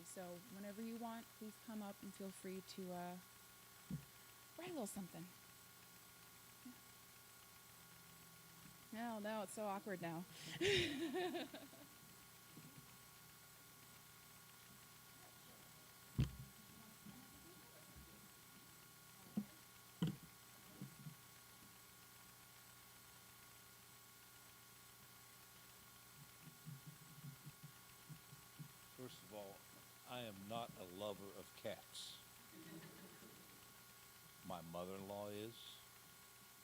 So whenever you want, please come up and feel free to write a little something. No, it's so awkward now. First of all, I am not a lover of cats. My mother-in-law is,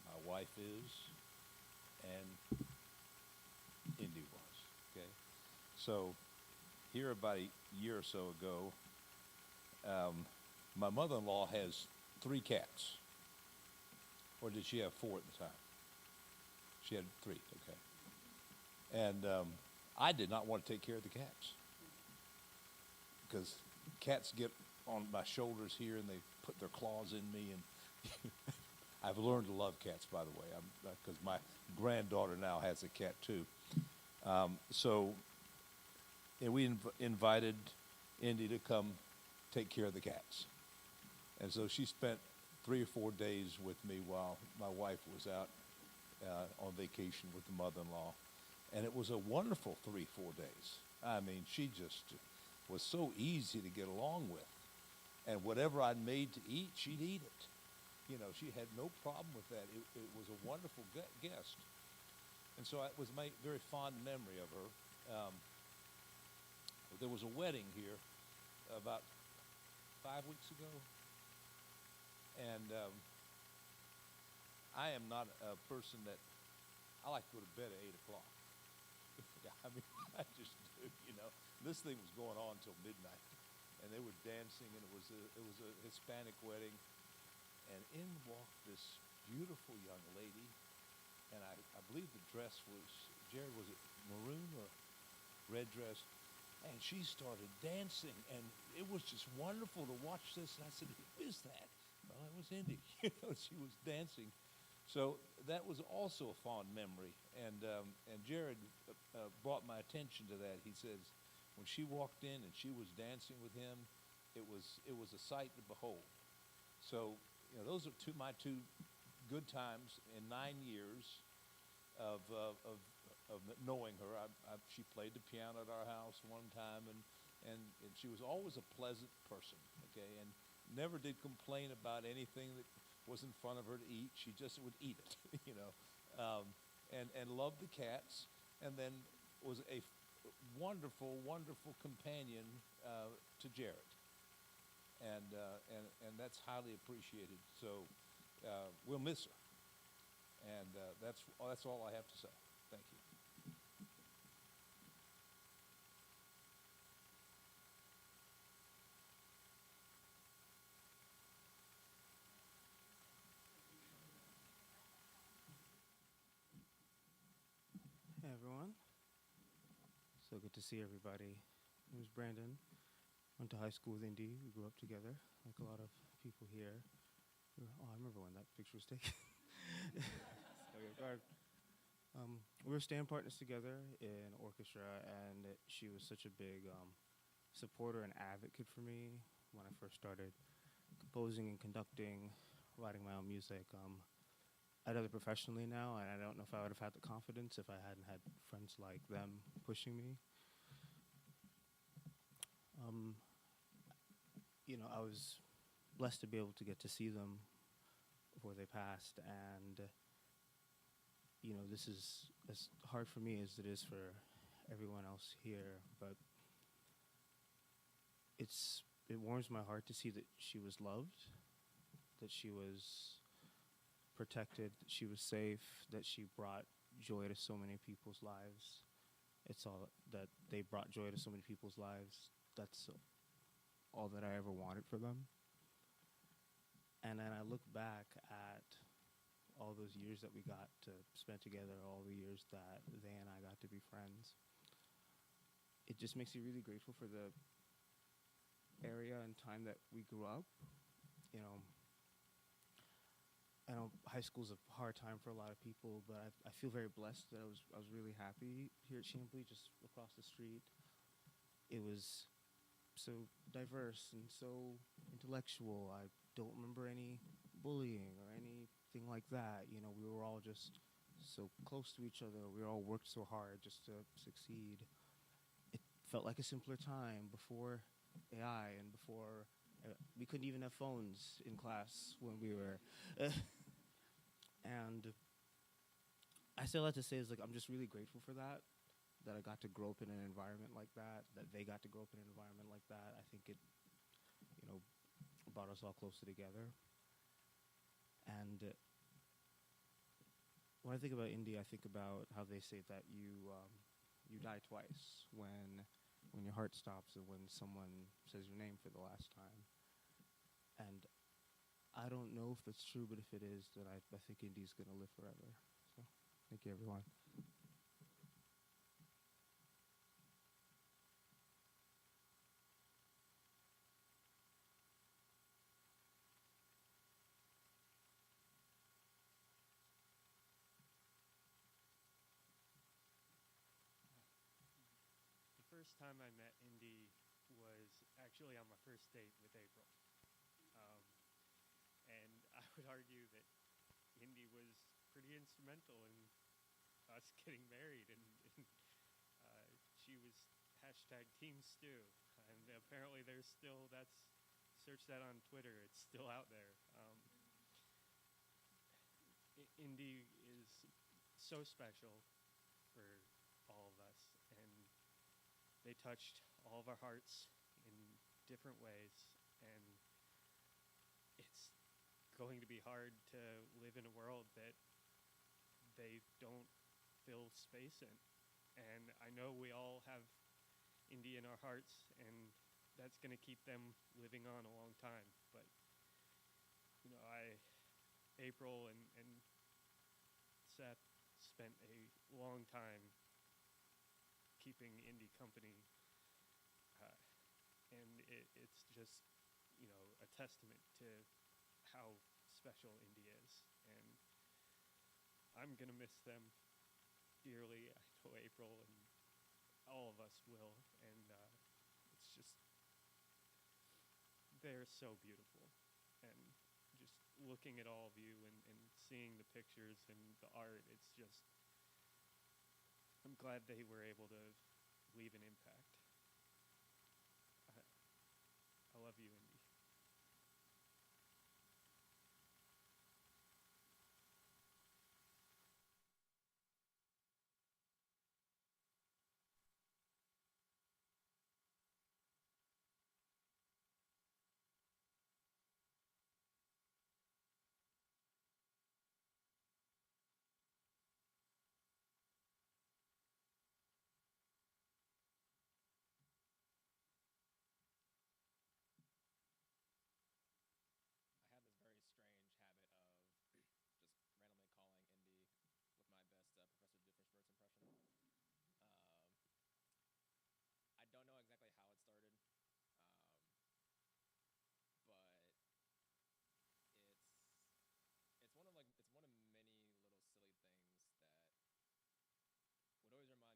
my wife is, and Indi was. Okay, so here about a year or so ago, my mother-in-law has three cats, or did she have four at the time? She had three. Okay, and I did not want to take care of the cats because cats get on my shoulders here and they put their claws in me, and I've learned to love cats, by the way, because my granddaughter now has a cat too. So and we invited Indy to come take care of the cats, and so she spent 3 or 4 days with me while my wife was out on vacation with the mother-in-law, and it was a wonderful 3 4 days. I mean, she just was so easy to get along with, and whatever I'd made to eat, she'd eat it. You know, she had no problem with that. It was a wonderful guest, and so it was my very fond memory of her. There was a wedding here about 5 weeks ago, and I am not a person that I like to go to bed at 8 o'clock. I mean, I just do. You know, this thing was going on until midnight, and they were dancing, and it was a Hispanic wedding, and in walked this beautiful young lady, and I believe the dress was, Jared, was it maroon or red dress? And she started dancing, and it was just wonderful to watch this. And I said, "Who is that?" Well, it was Indy. You know, she was dancing. So that was also a fond memory. And Jared brought my attention to that. He says, when she walked in and she was dancing with him, it was a sight to behold. So, you know, those are my two good times in 9 years of uh, of of knowing her. She played the piano at our house one time, and she was always a pleasant person. Okay, and never did complain about anything that was in front of her to eat. She just would eat it, you know, and loved the cats, and then was a wonderful, wonderful companion to Jared, and that's highly appreciated. So we'll miss her, and that's all I have to say. Thank you. Hey everyone, so good to see everybody. My name's Brandon. Went to high school with Indy. We grew up together, like a lot of people here. Oh, I remember when that picture was taken. Okay, we were stand partners together in orchestra, and she was such a big supporter and advocate for me when I first started composing and conducting, writing my own music. I do it professionally now, and I don't know if I would have had the confidence if I hadn't had friends like them pushing me. Um, I was blessed to be able to get to see them before they passed, and this is as hard for me as it is for everyone else here, but it warms my heart to see that she was loved, that she was protected, that she was safe, that she brought joy to so many people's lives. It's all that they brought joy to so many people's lives. That's all that I ever wanted for them. And then I look back at all those years that we got to spend together, all the years that they and I got to be friends. It just makes me really grateful for the area and time that we grew up. You know, I know high school's a hard time for a lot of people, but I feel very blessed that I was really happy here at Chambly, just across the street. It was so diverse and so intellectual. I don't remember any bullying or anything like that. You know, we were all just so close to each other. We all worked so hard just to succeed. It felt like a simpler time before AI and before we couldn't even have phones in class when we were. And I still have to say is like I'm just really grateful for that. That I got to grow up in an environment like that. That they got to grow up in an environment like that. I think it, you know, brought us all closer together. And when I think about Indy, I think about how they say that you die twice when your heart stops and when someone says your name for the last time. And I don't know if that's true, but if it is, then I think Indy's gonna live forever. So, thank you, everyone. The first time I met Indy was actually on my first date with April. Um, and I would argue that Indy was pretty instrumental in us getting married. And she was hashtag Team Stew. And apparently search that on Twitter, it's still out there. Indy is so special for all of us. And they touched all of our hearts in different ways, and it's going to be hard to live in a world that they don't fill space in. And I know we all have Indy in our hearts, and that's going to keep them living on a long time. But you know, April and Seth spent a long time keeping Indy company, and it's just, you know, a testament to how special Indy is. And I'm gonna miss them dearly. I know April and all of us will, and it's just, they're so beautiful. And just looking at all of you and seeing the pictures and the art, it's just, I'm glad they were able to leave an impact. I love you, Indy. I have this very strange habit of just randomly calling Indy with my best Professor Doofenshmirtz impression. Um, I don't know exactly how it started, um, but it's it's one of many little silly things that would always remind me that one of the most beautiful things about Indy is that she could see you for who you are, not what you told yourself you are, not what you were told you were, but who you who you really are.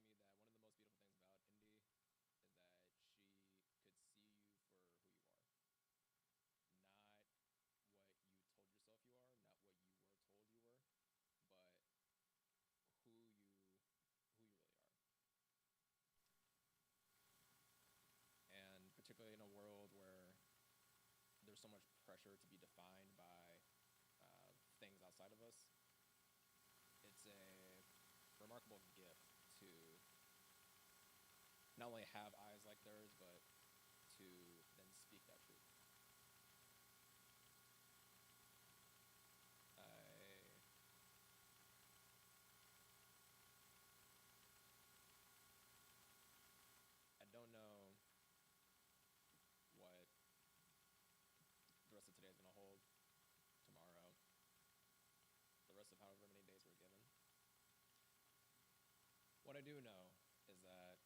And particularly in a world where there's so much pressure to be defined by things outside of us, it's a remarkable gift to not only have eyes like theirs, but to then speak that truth. I I don't know what the rest of today is going to hold, tomorrow, the rest of however many days we're given. What I do know is that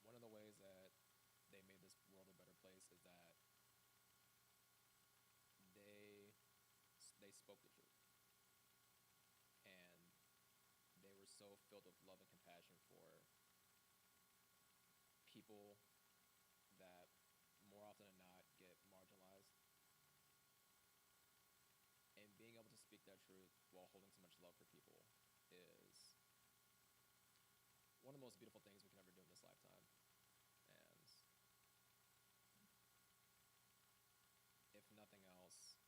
one of the ways that they made this world a better place is that they they spoke the truth, and they were so filled with love and compassion for their truth while holding so much love for people is one of the most beautiful things we can ever do in this lifetime. And if nothing else,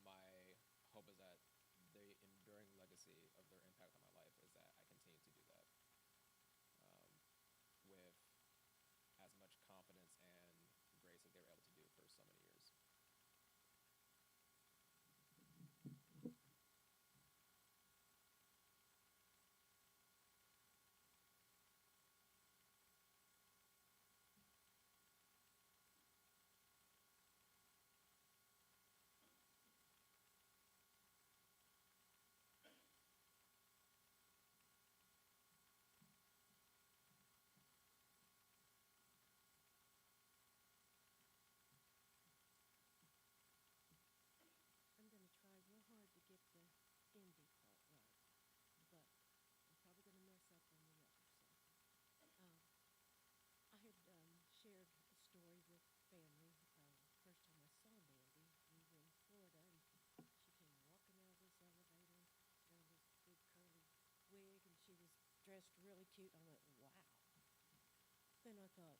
my hope is that the enduring legacy of their impact on my life is that I continue to do that with as much confidence and grace as they were able to do for so many years. I'm going to try real hard to get the Indi part right, but I'm probably going to mess up on the other. I had shared a story with family. First time I saw Mandy, we were in Florida, and she came walking out of this elevator, wearing this big curly wig, and she was dressed really cute. I went, wow. Then I thought,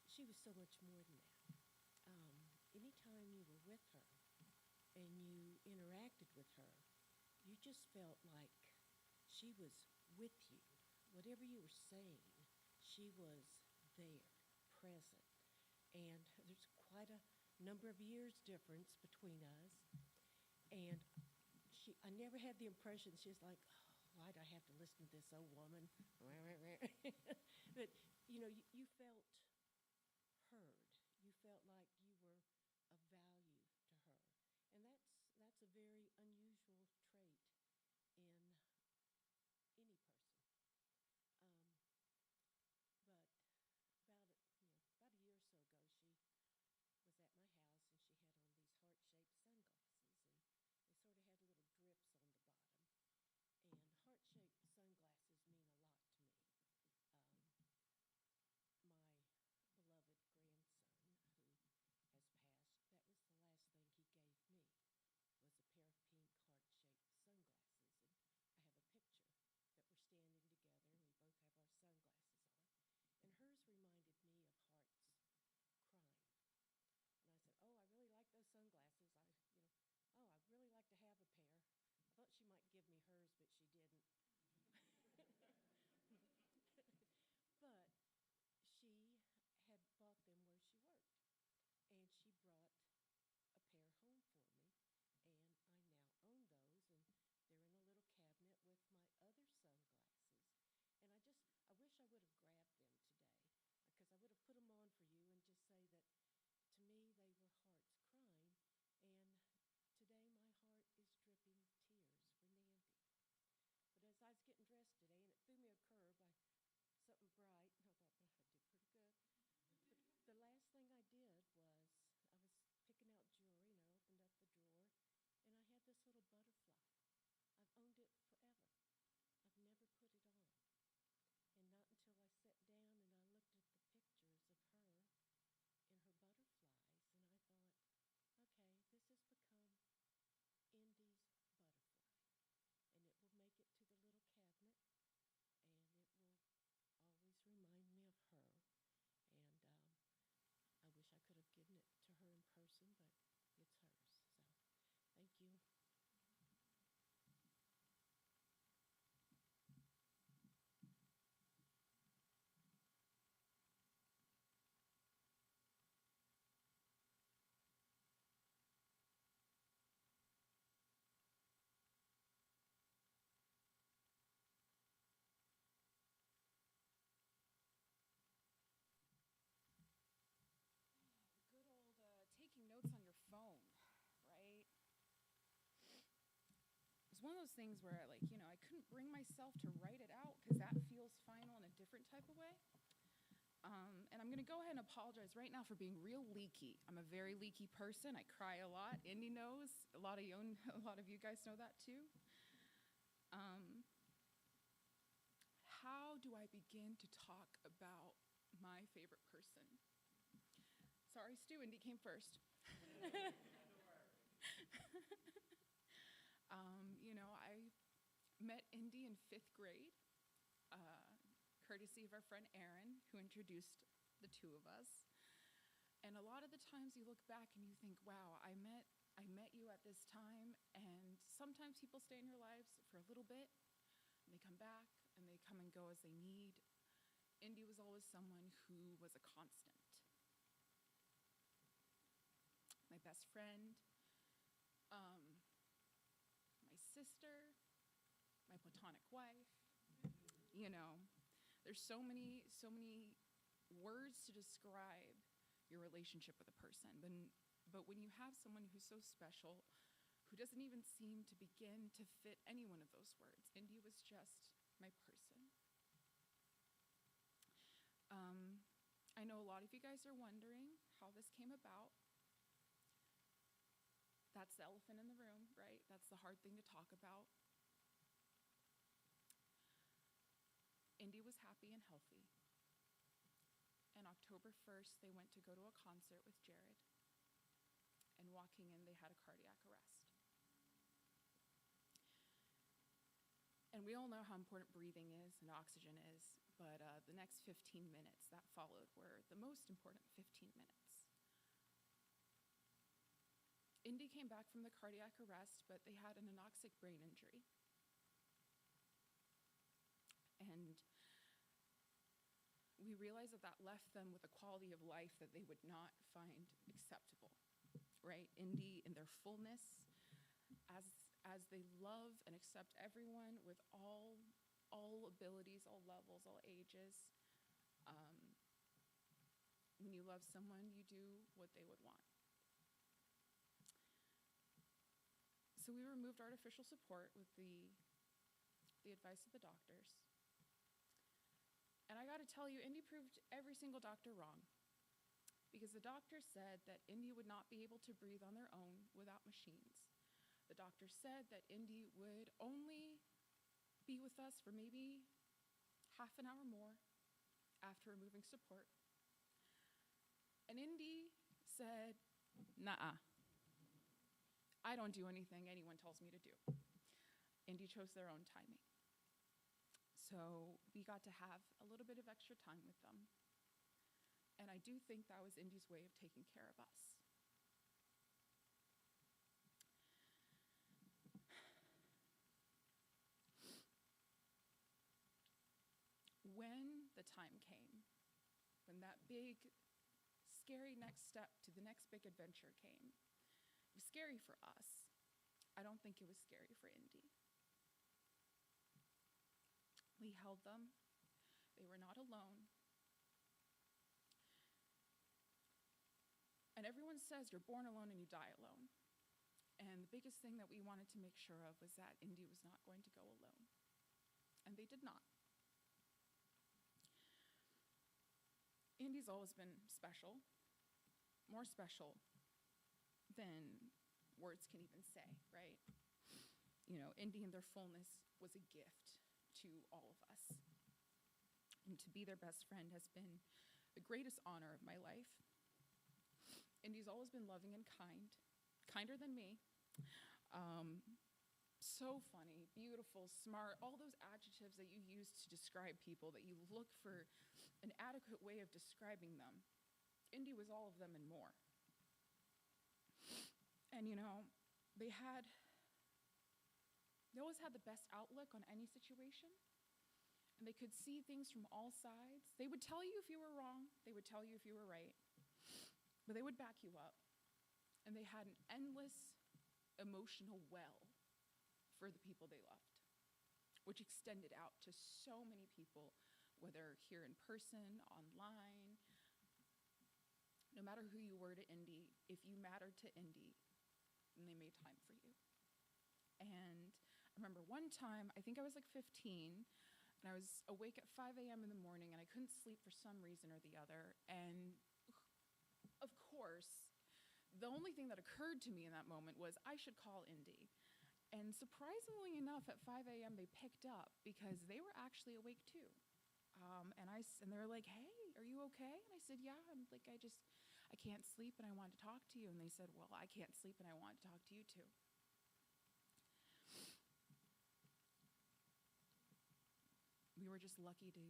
she was so much more than that. Anytime you were with her and you interacted with her, you just felt like she was with you. Whatever you were saying, she was there, present. And there's quite a number of years difference between us. And I never had the impression she was like, oh, why'd I have to listen to this old woman? But, you felt heard. You felt like you were of value to her. And that's a very unusual trait in any person. But about a year or so ago, she was at my house and she had on these heart-shaped sunglasses, and they sort of had little drips on the bottom. And heart-shaped sunglasses mean a lot to me. My beloved grandson, who has passed, that was the last thing he gave me, was a pair of pink heart-shaped sunglasses. And I have a picture that we're standing together, and we both have our sunglasses on. And hers reminded me of hearts crying. And I said, oh, I really like those sunglasses. I'd really like to have a pair. I thought she might give me hers, but she didn't. But she had bought them where she worked. And she brought a pair home for me. And I now own those, and they're in a little cabinet with my other sunglasses. And I wish I would have grabbed them today, because I would have put them on for you and just say that to me they were hearts crying, and today my heart is dripping tears for Nandy. But as I was getting dressed today, and it threw me a curve, something bright, and I thought, I did pretty good. But the last thing I did was I was picking out jewelry, and I opened up the drawer, and I had this little butterfly. I've owned it forever. I've never put it on. And not until I sat down and I looked at the pictures of her and her butterflies, and I thought, okay, this has become Indi's butterfly. And it will make it to the little cabinet, and it will always remind me of her. And I wish I could have given it to her in person, but it's hers. So thank you. Good old taking notes on your phone, right? It's one of those things where, I couldn't bring myself to write it out because that feels final in a different type of way. And I'm going to go ahead and apologize right now for being real leaky. I'm a very leaky person. I cry a lot. Indi knows. A lot of you guys know that too. How do I begin to talk about my favorite person? Sorry, Stu, Indi came first. I met Indy in 5th grade, courtesy of our friend Aaron, who introduced the two of us. And a lot of the times you look back and you think, wow, I met you at this time. And sometimes people stay in your lives for a little bit, and they come back, and they come and go as they need. Indy was always someone who was a constant. My best friend, my sister, my platonic wife. There's so many words to describe your relationship with a person. But when you have someone who's so special, who doesn't even seem to begin to fit any one of those words, Indy was just my person. I know a lot of you guys are wondering how this came about. That's the elephant in the room, right? That's the hard thing to talk about. Indy was happy and healthy. And October 1st, they went to go to a concert with Jared. And walking in, they had a cardiac arrest. And we all know how important breathing is and oxygen is, but the next 15 minutes that followed were the most important 15 minutes. Indy came back from the cardiac arrest, but they had an anoxic brain injury. And we realized that left them with a quality of life that they would not find acceptable, right? Indy, in their fullness, as they love and accept everyone with all abilities, all levels, all ages. When you love someone, you do what they would want. So we removed artificial support with the advice of the doctors. And I gotta tell you, Indy proved every single doctor wrong. Because the doctor said that Indy would not be able to breathe on their own without machines. The doctor said that Indy would only be with us for maybe half an hour more after removing support. And Indy said, "Nuh-uh. I don't do anything anyone tells me to do." Indy chose their own timing. So we got to have a little bit of extra time with them. And I do think that was Indy's way of taking care of us. When the time came, when that big, scary next step to the next big adventure came, it was scary for us. I don't think it was scary for Indy. We held them. They were not alone. And everyone says you're born alone and you die alone. And the biggest thing that we wanted to make sure of was that Indy was not going to go alone. And they did not. Indy's always been special, more special than words can even say, right? Indy in their fullness was a gift to all of us. And to be their best friend has been the greatest honor of my life. Indy's always been loving and kind, kinder than me. So funny, beautiful, smart, all those adjectives that you use to describe people, that you look for an adequate way of describing them. Indy was all of them and more. And they always had the best outlook on any situation. And they could see things from all sides. They would tell you if you were wrong. They would tell you if you were right. But they would back you up. And they had an endless emotional well for the people they loved, which extended out to so many people, whether here in person, online. No matter who you were to Indy, if you mattered to Indy, then they made time for you. And I remember one time, I think I was like 15, and I was awake at 5 a.m. in the morning, and I couldn't sleep for some reason or the other. And of course, the only thing that occurred to me in that moment was I should call Indy. And surprisingly enough, at 5 a.m., they picked up because they were actually awake too. And they were like, "Hey, are you okay?" And I said, "Yeah, I I can't sleep and I want to talk to you. And they said, well, I can't sleep and I want to talk to you too. We were just lucky to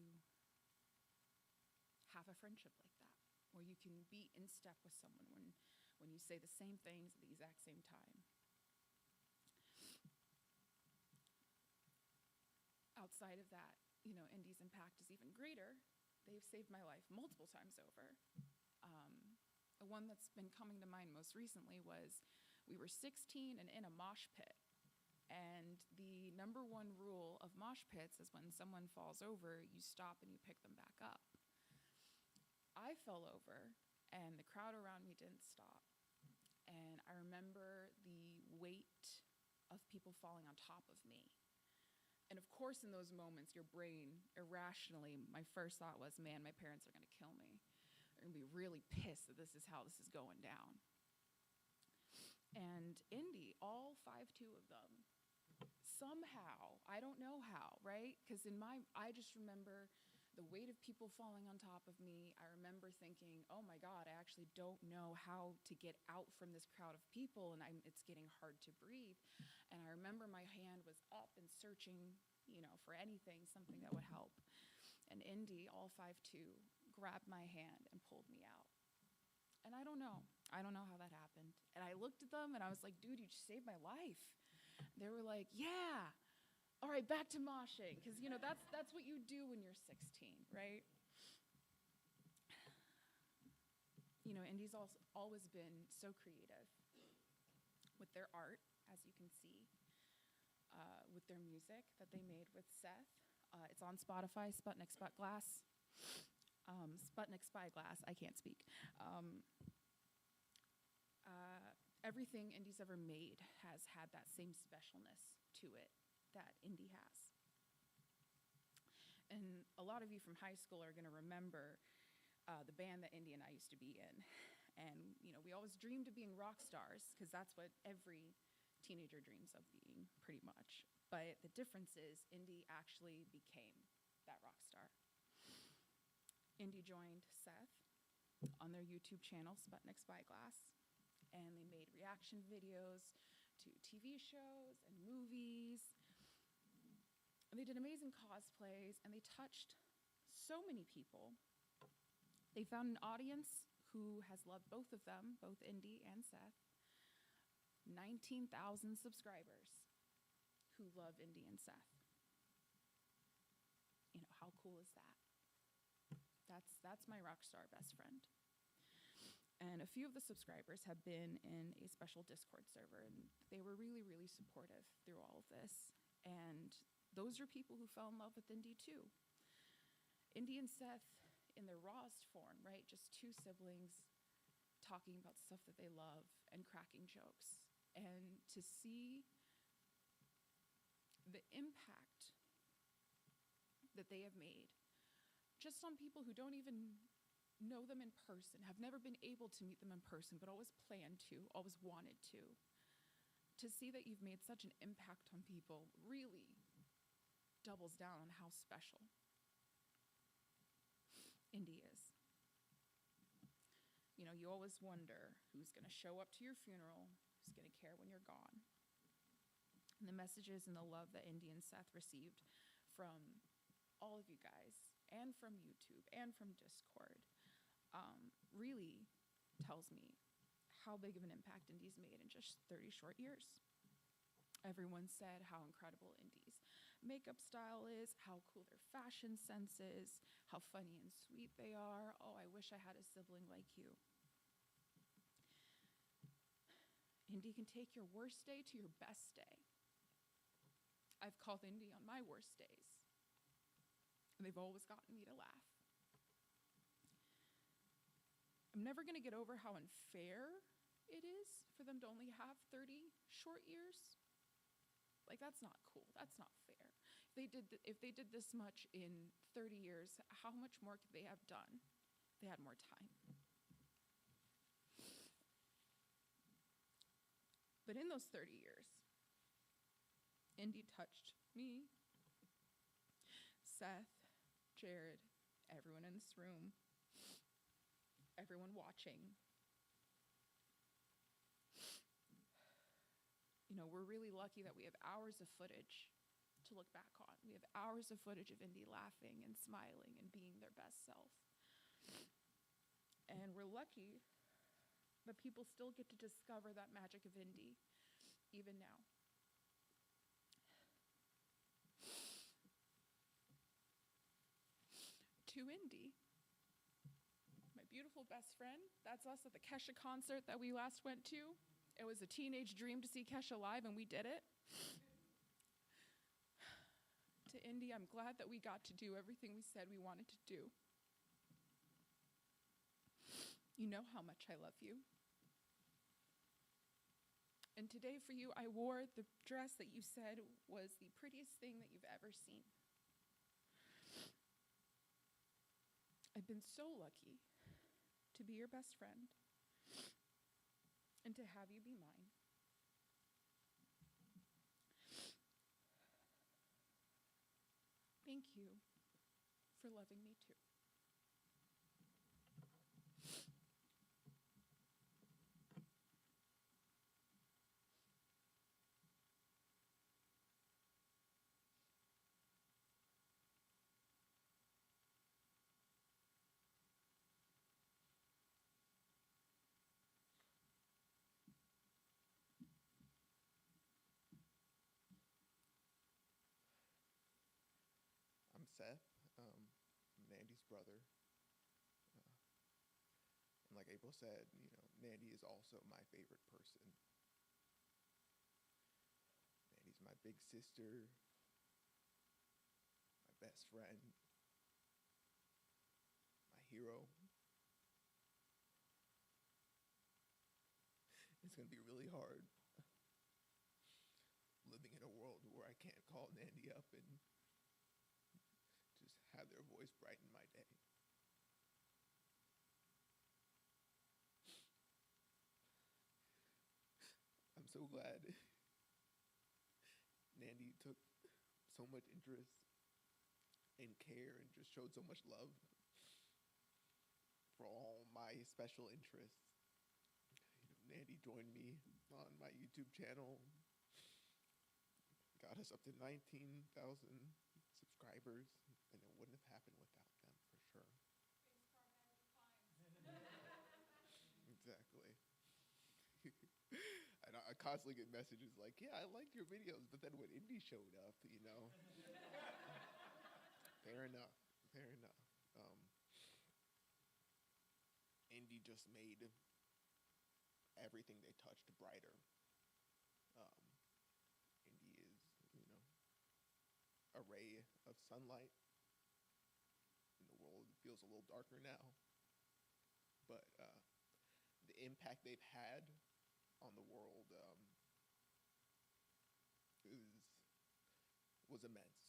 have a friendship like that, where you can be in step with someone when you say the same things at the exact same time. Outside of that, Indi's impact is even greater. They've saved my life multiple times over. The one that's been coming to mind most recently was we were 16 and in a mosh pit. And the number one rule of mosh pits is when someone falls over, you stop and you pick them back up. I fell over, and the crowd around me didn't stop. And I remember the weight of people falling on top of me. And of course, in those moments, your brain, irrationally, my first thought was, man, my parents are going to kill me. They're going to be really pissed that this is how this is going down. And Indi, all 5'2" of them, somehow, I don't know how, right? Because I just remember the weight of people falling on top of me. I remember thinking, oh my God, I actually don't know how to get out from this crowd of people, and it's getting hard to breathe. And I remember my hand was up and searching, for anything, something that would help. And Indi, all 5'2", grabbed my hand and pulled me out. And I don't know how that happened. And I looked at them and I was like, dude, you just saved my life. They were like, yeah. All right, back to moshing, because that's what you do when you're 16, right? Indi's always been so creative with their art, as you can see, with their music that they made with Seth. It's on Spotify, Sputnik Spyglass. Sputnik Spyglass, I can't speak. Everything Indi's ever made has had that same specialness to it that Indi has. And a lot of you from high school are going to remember the band that Indi and I used to be in. And, we always dreamed of being rock stars, because that's what every teenager dreams of being, pretty much. But the difference is Indi actually became that rock star. Indi joined Seth on their YouTube channel, Sputnik Spyglass, and they made reaction videos to TV shows and movies. And they did amazing cosplays, and they touched so many people. They found an audience who has loved both of them, both Indi and Seth. 19,000 subscribers who love Indi and Seth. How cool is that? That's my rock star best friend. And a few of the subscribers have been in a special Discord server, and they were really, really supportive through all of this. And those are people who fell in love with Indi too. Indi and Seth in their rawest form, right? Just two siblings talking about stuff that they love and cracking jokes. And to see the impact that they have made just on people who don't even know them in person, have never been able to meet them in person, but always planned to, always wanted to see that you've made such an impact on people really doubles down on how special Indi is. You always wonder who's going to show up to your funeral, who's going to care when you're gone. And the messages and the love that Indi and Seth received from all of you guys, and from YouTube, and from Discord, really tells me how big of an impact Indi's made in just 30 short years. Everyone said how incredible Indi's makeup style is, how cool their fashion sense is, how funny and sweet they are. Oh, I wish I had a sibling like you. Indi can take your worst day to your best day. I've called Indi on my worst days, and they've always gotten me to laugh. I'm never going to get over how unfair it is for them to only have 30 short years. Like, that's not cool. That's not fair. If they did this much in 30 years, how much more could they have done if they had more time? But in those 30 years, Indi touched me, Seth, Jared, everyone in this room, everyone watching, we're really lucky that we have hours of footage to look back on. We have hours of footage of Indi laughing and smiling and being their best self. And we're lucky that people still get to discover that magic of Indi, even now. To Indi, my beautiful best friend, that's us at the Kesha concert that we last went to. It was a teenage dream to see Kesha live, and we did it. To Indi, I'm glad that we got to do everything we said we wanted to do. You know how much I love you. And today for you, I wore the dress that you said was the prettiest thing that you've ever seen. I've been so lucky to be your best friend and to have you be mine. Thank you for loving me too. I'm Seth. I'm Nandy's brother. And like April said, Nandy is also my favorite person. Nandy's my big sister, my best friend, my hero. It's going to be really hard living in a world where I can't call Nandy up and just have their voice brighten my day. I'm so glad Nandy took so much interest and care and just showed so much love for all my special interests. Nandy joined me on my YouTube channel, got us up to 19,000 subscribers, and it wouldn't have happened without them, for sure. Exactly. And I constantly get messages like, yeah, I like your videos, but then when Indi showed up, fair enough, fair enough. Indi just made everything they touched brighter. Indi is, a ray of sunlight in the world. It feels a little darker now, but the impact they've had on the world was immense.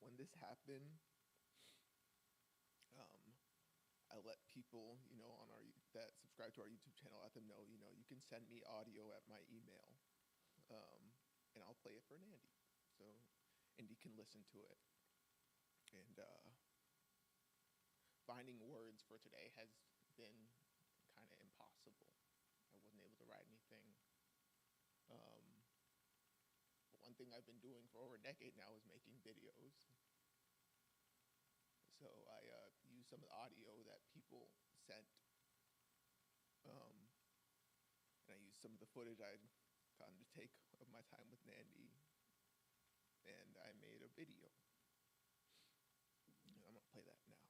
When this happened, I let people, on that subscribe to our YouTube channel, let them know, you can send me audio at my email, and I'll play it for Nandy, so Indi can listen to it. And finding words for today has been kind of impossible. I wasn't able to write anything. But one thing I've been doing for over a decade now is making videos. So I used some of the audio that people sent, and I used some of the footage I'd gotten to take of my time with Nandy, and I made a video. And I'm going to play that now.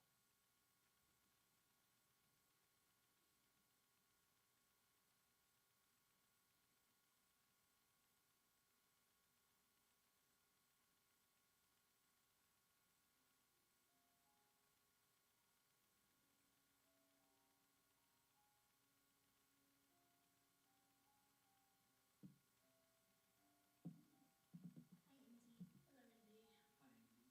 Hi, Indi. Hello, Indi.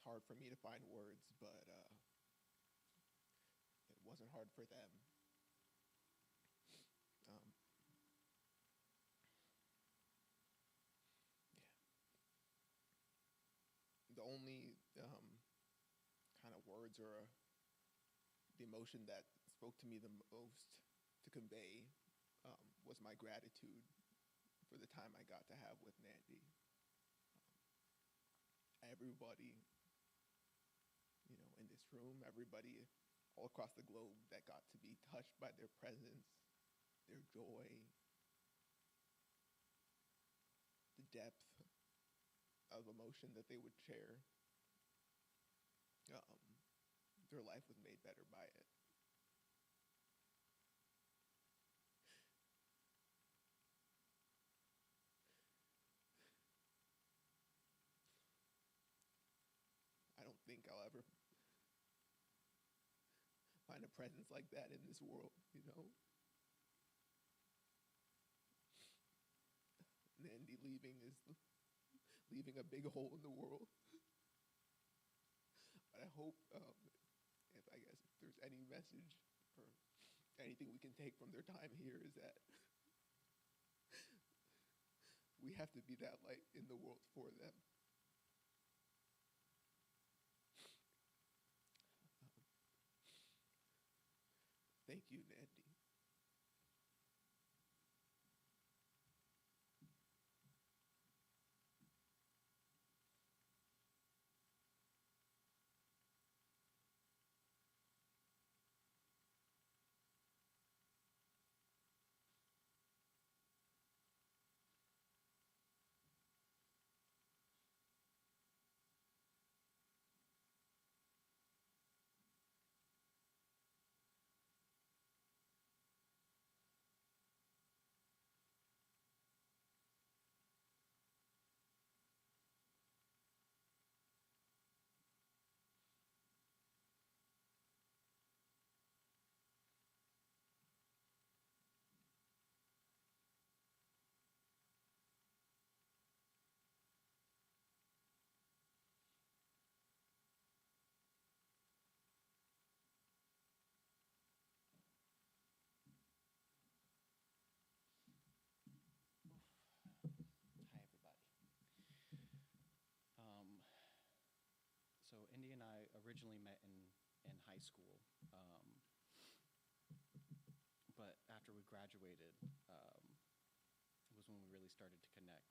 it's hard for me to find words, but it wasn't hard for them. Um, yeah. The only kind of words or the emotion that spoke to me the most to convey was my gratitude for the time I got to have with Nandy. Everybody, in this room, everybody all across the globe that got to be touched by their presence, their joy, the depth of emotion that they would share, their life was made better by it. I don't think I'll ever find a presence like that in this world, Nandy leaving is leaving a big hole in the world. But I hope, if there's any message or anything we can take from their time here, is that we have to be that light in the world for them. Thank you, Nandy. Hi, everybody. So Indi and I originally met in high school, but after we graduated, was when we really started to connect.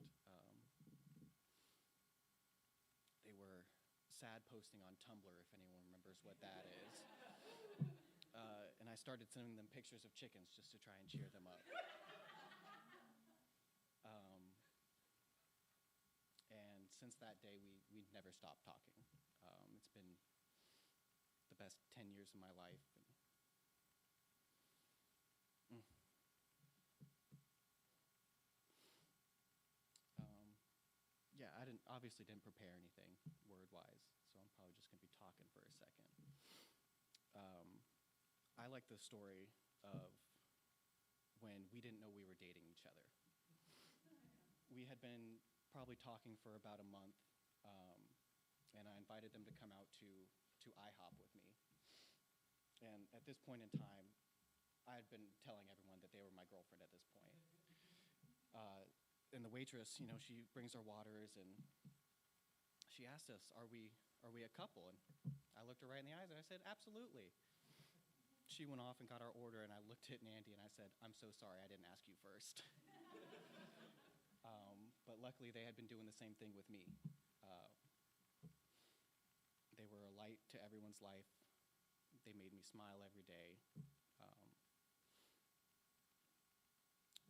They were sad posting on Tumblr, if anyone remembers what that is. And I started sending them pictures of chickens just to try and cheer them up. And since that day, we never stopped talking. It's been the best 10 years of my life. Yeah, I obviously didn't prepare anything word-wise, so I'm probably just going to be talking for a second. I like the story of when we didn't know we were dating each other. We had been probably talking for about a month, and I invited them to come out to IHOP with me. And at this point in time, I had been telling everyone that they were my girlfriend at this point. And the waitress, she brings our waters, and she asked us, are we a couple? And I looked her right in the eyes, and I said, absolutely. She went off and got our order, and I looked at Nandy, and I said, I'm so sorry, I didn't ask you first. But luckily, they had been doing the same thing with me. They were a light to everyone's life. They made me smile every day.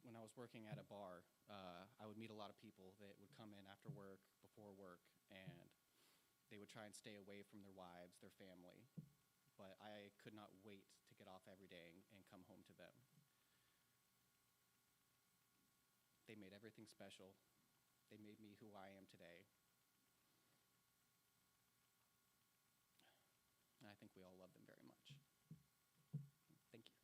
When I was working at a bar, I would meet a lot of people that would come in after work, before work, and they would try and stay away from their wives, their family. But I could not wait to get off every day and come home to them. They made everything special. They made me who I am today. And I think we all love them very much. Thank you.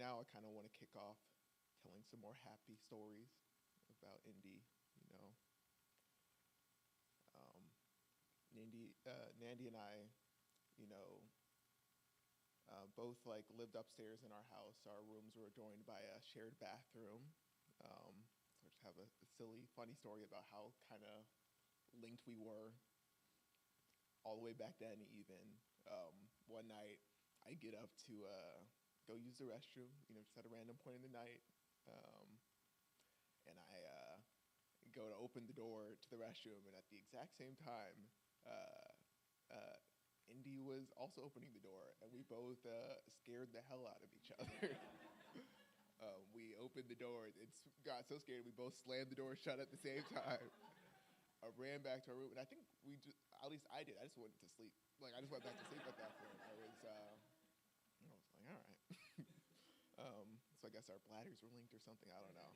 now I kind of want to kick off telling some more happy stories about Indy. You know, um, Nandy and I, you know, both like lived upstairs in our house. Our rooms were adjoined by a shared bathroom. So I just have a silly, funny story about how kind of linked we were all the way back then. Even one night, I get up to go use the restroom, you know, just at a random point in the night, and I go to open the door to the restroom, and at the exact same time, uh, Indy was also opening the door, and we both scared the hell out of each other. We opened the door, and got so scared, we both slammed the door shut at the same time. I ran back to our room, and I think at least I did. I just went to sleep. Like, I just went back to sleep at that point. I was like, all right. So I guess our bladders were linked or something. I don't know.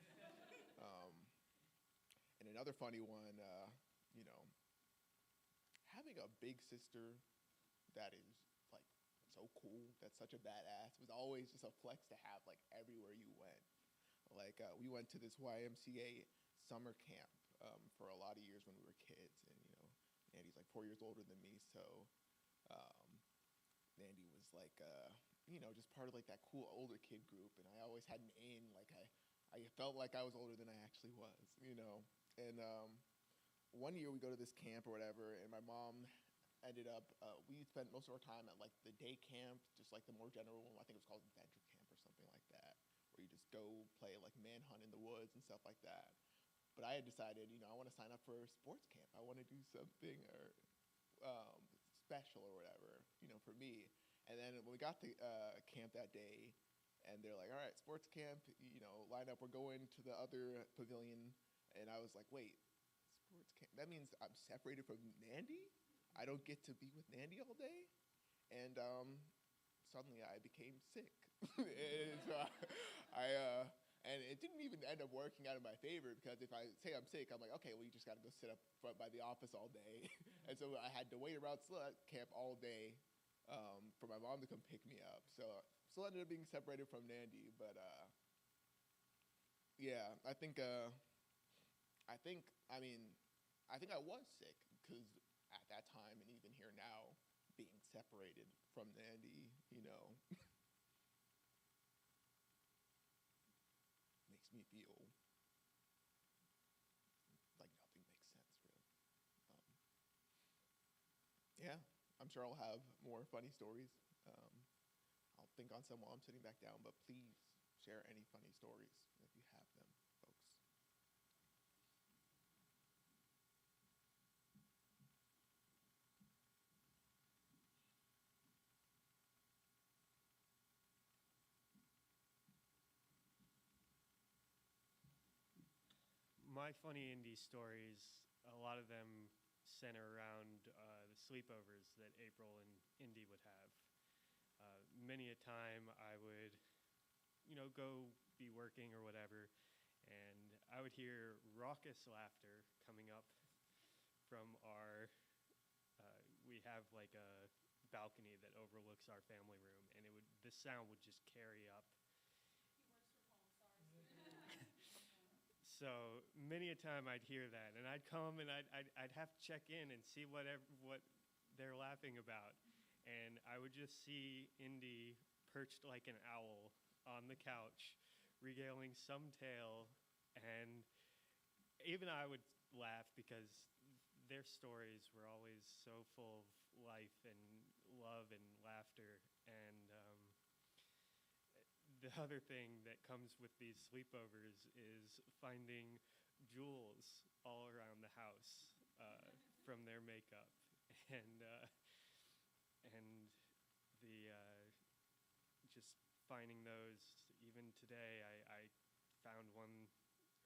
And another funny one, you know, having a big sister that is like so cool, that's such a badass, was always just a flex to have like everywhere you went. Like we went to this YMCA summer camp for a lot of years when we were kids, and you know, Nandy's like 4 years older than me, so Nandy was like you know, just part of like that cool older kid group, and I always had an aim, like I felt like I was older than I actually was, you know. And one year we go to this camp or whatever, and my mom ended up, we spent most of our time at like the day camp, just like the more general one. I think it was called adventure camp or something like that, where you just go play like manhunt in the woods and stuff like that. But I had decided, you know, I want to sign up for sports camp. I want to do something or special or whatever, you know, for me. And then when we got to camp that day, and they're like, all right, sports camp, you know, line up, we're going to the other pavilion. And I was like, wait, sports camp? That means I'm separated from Nandy? I don't get to be with Nandy all day? And suddenly I became sick. And so and it didn't even end up working out in my favor, because if I say I'm sick, I'm like, okay, well, you just got to go sit up front by the office all day. And so I had to wait around camp all day for my mom to come pick me up. So still ended up being separated from Nandy, but yeah, I think I was sick, because at that time and even here now, being separated from Nandy, you know, makes me feel like nothing makes sense, really. Yeah, I'm sure I'll have more funny stories. I'll think on some while I'm sitting back down, but please share any funny stories if you have them, folks. My funny indie stories, a lot of them center around the sleepovers that April and Indy would have. Many a time I would, you know, go be working or whatever, and I would hear raucous laughter coming up from our, we have like a balcony that overlooks our family room, and the sound would just carry up. So many a time I'd hear that, and I'd come and I'd have to check in and see what they're laughing about. And I would just see Indy perched like an owl on the couch, regaling some tale, and even I would laugh because their stories were always so full of life and love and laughter. And the other thing that comes with these sleepovers is finding jewels all around the house from their makeup, and the just finding those. Even today, I found one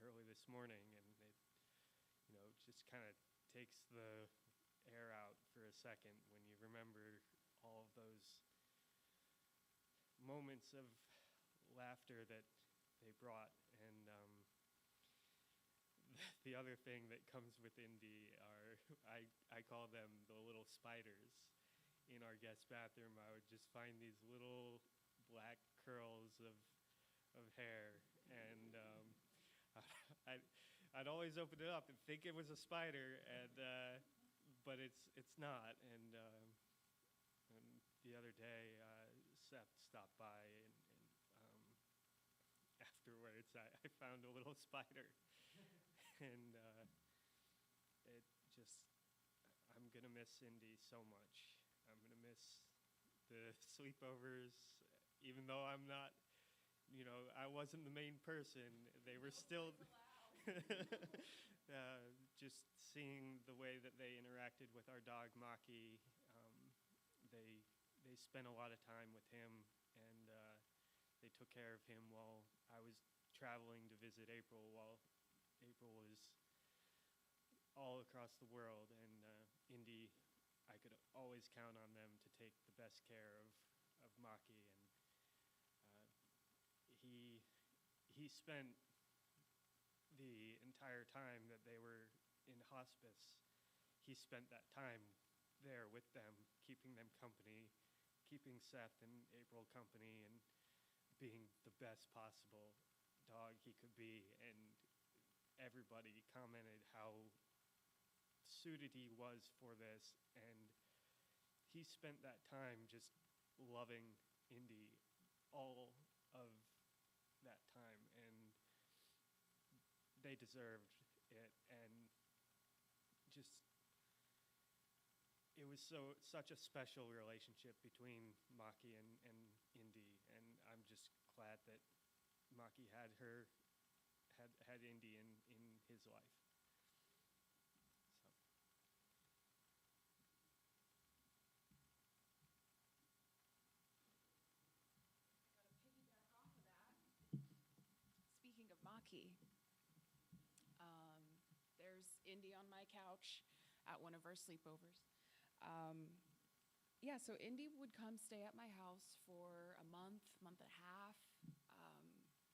early this morning, and it, you know, just kind of takes the air out for a second when you remember all of those moments of laughter that they brought. And the other thing that comes with Indy are, I call them the little spiders. In our guest bathroom, I would just find these little black curls of of hair, and I'd, I'd always open it up and think it was a spider, and but it's not. And the other day, Seth stopped by, and afterwards, I found a little spider, and it just I'm gonna miss Indy so much. I'm gonna miss the sleepovers, even though I'm not, I wasn't the main person. They were still just seeing the way that they interacted with our dog Maki. They spent a lot of time with him, and they took care of him while I was traveling to visit April, while April was all across the world, and Indy, I could always count on them to take the best care of Maki, and he spent the entire time that they were in hospice, he spent that time there with them, keeping them company, keeping Seth and April company, and being the best possible dog he could be. And everybody commented how suited he was for this, and he spent that time just loving Indy all of that time, and they deserved it. And just it was such a special relationship between Maki and Indy, and I'm just glad that Maki had Indy in his life. So. Speaking of Maki, there's Indy on my couch at one of our sleepovers. Yeah, so Indy would come stay at my house for a month and a half,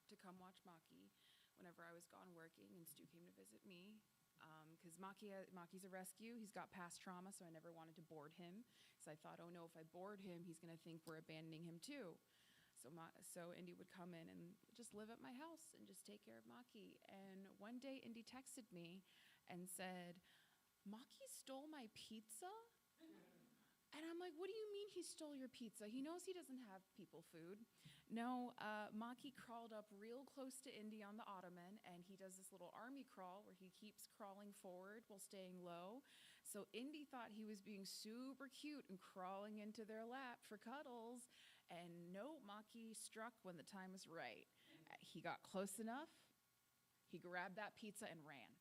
to come watch Maki whenever I was gone working, and Stu came to visit me. Because Maki's a rescue. He's got past trauma, so I never wanted to board him. So I thought, oh no, if I board him, he's going to think we're abandoning him too. So Indy would come in and just live at my house and just take care of Maki. And one day, Indy texted me and said, Maki stole my pizza? And I'm like, what do you mean he stole your pizza? He knows he doesn't have people food. No, Maki crawled up real close to Indy on the ottoman, and he does this little army crawl where he keeps crawling forward while staying low. So Indy thought he was being super cute and crawling into their lap for cuddles. And no, Maki struck when the time was right. He got close enough, he grabbed that pizza and ran.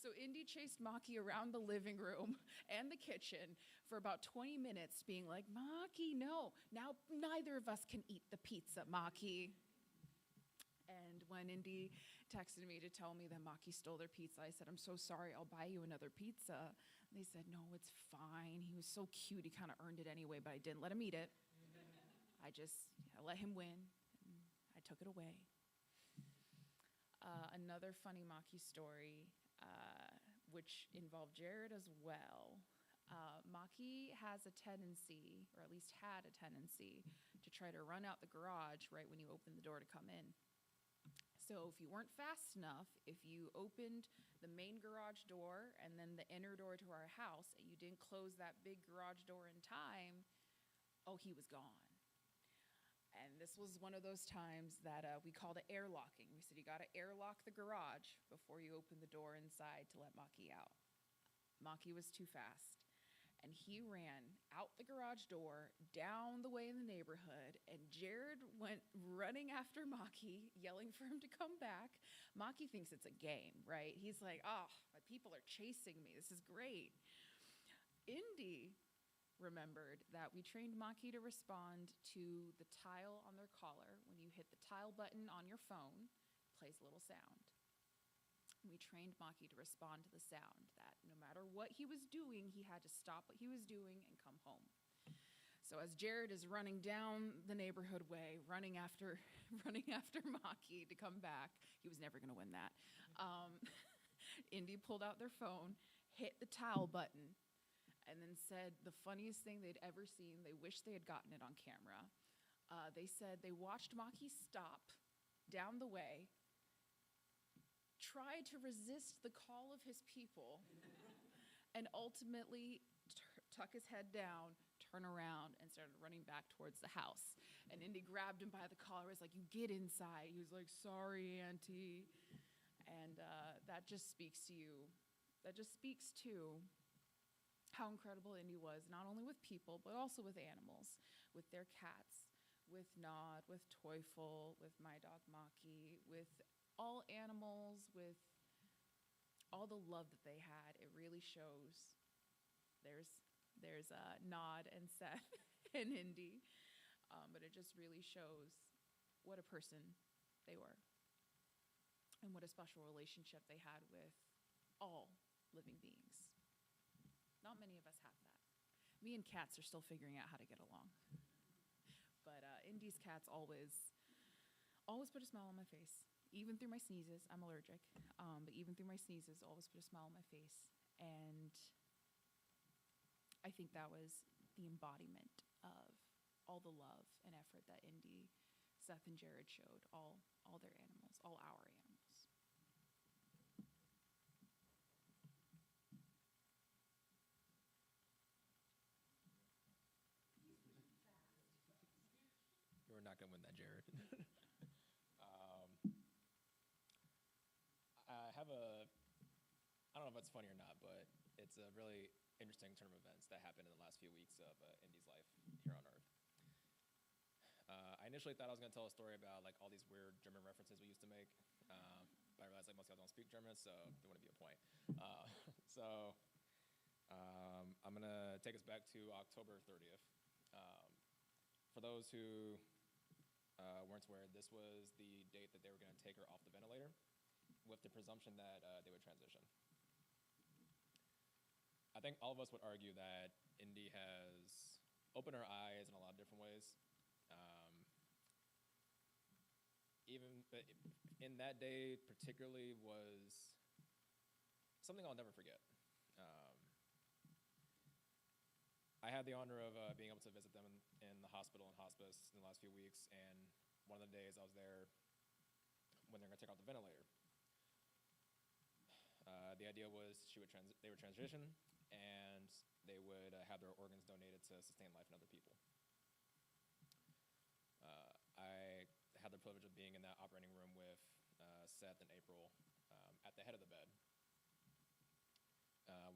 So Indy chased Maki around the living room and the kitchen for about 20 minutes, being like, Maki, no, now neither of us can eat the pizza, Maki. And when Indy texted me to tell me that Maki stole their pizza, I said, I'm so sorry, I'll buy you another pizza. And they said, no, it's fine. He was so cute, he kind of earned it anyway, but I didn't let him eat it. I let him win, and I took it away. Another funny Maki story, which involved Jared as well. Maki has a tendency, or at least had a tendency, to try to run out the garage right when you open the door to come in. So if you weren't fast enough, if you opened the main garage door and then the inner door to our house, and you didn't close that big garage door in time, he was gone. And this was one of those times that we called it airlocking. We said, you got to airlock the garage before you open the door inside to let Maki out. Maki was too fast. And he ran out the garage door, down the way in the neighborhood, and Jared went running after Maki, yelling for him to come back. Maki thinks it's a game, right? He's like, my people are chasing me. This is great. Indy remembered that we trained Maki to respond to the tile on their collar. When you hit the tile button on your phone, it plays a little sound. We trained Maki to respond to the sound, that no matter what he was doing, he had to stop what he was doing and come home. So as Jared is running down the neighborhood way, running after Maki to come back, he was never going to win that. Indy pulled out their phone, hit the tile button, and then said the funniest thing they'd ever seen. They wished they had gotten it on camera. They said they watched Maki stop down the way, try to resist the call of his people, and ultimately tuck his head down, turn around, and started running back towards the house. And Indy grabbed him by the collar, was like, "You get inside." He was like, "Sorry, Auntie." And that just speaks to you. That just speaks to how incredible Indy was, not only with people, but also with animals, with their cats, with Nod, with Toyful, with my dog Maki, with all animals, with all the love that they had. It really shows. There's Nod and Seth and Indy, but it just really shows what a person they were and what a special relationship they had with all living beings. Not many of us have that. Me and cats are still figuring out how to get along. But Indy's cats always put a smile on my face, even through my sneezes. I'm allergic, but even through my sneezes, always put a smile on my face. And I think that was the embodiment of all the love and effort that Indy, Seth, and Jared showed all their animals, all our animals. You were not going to win that, Jared. I have I don't know if it's funny or not, but it's a really interesting turn of events that happened in the last few weeks of Indy's life here on Earth. I initially thought I was going to tell a story about like all these weird German references we used to make, but I realized like most people don't speak German, so there wouldn't be a point. I'm going to take us back to October 30th. For those who weren't aware, this was the date that they were going to take her off the ventilator with the presumption that they would transition. I think all of us would argue that Indy has opened her eyes in a lot of different ways. Even in that day particularly was something I'll never forget. I had the honor of being able to visit them in the hospital and hospice in the last few weeks, and one of the days I was there when they're going to take out the ventilator. The idea was they would transition, and they would have their organs donated to sustain life in other people. I had the privilege of being in that operating room with Seth and April at the head of the bed.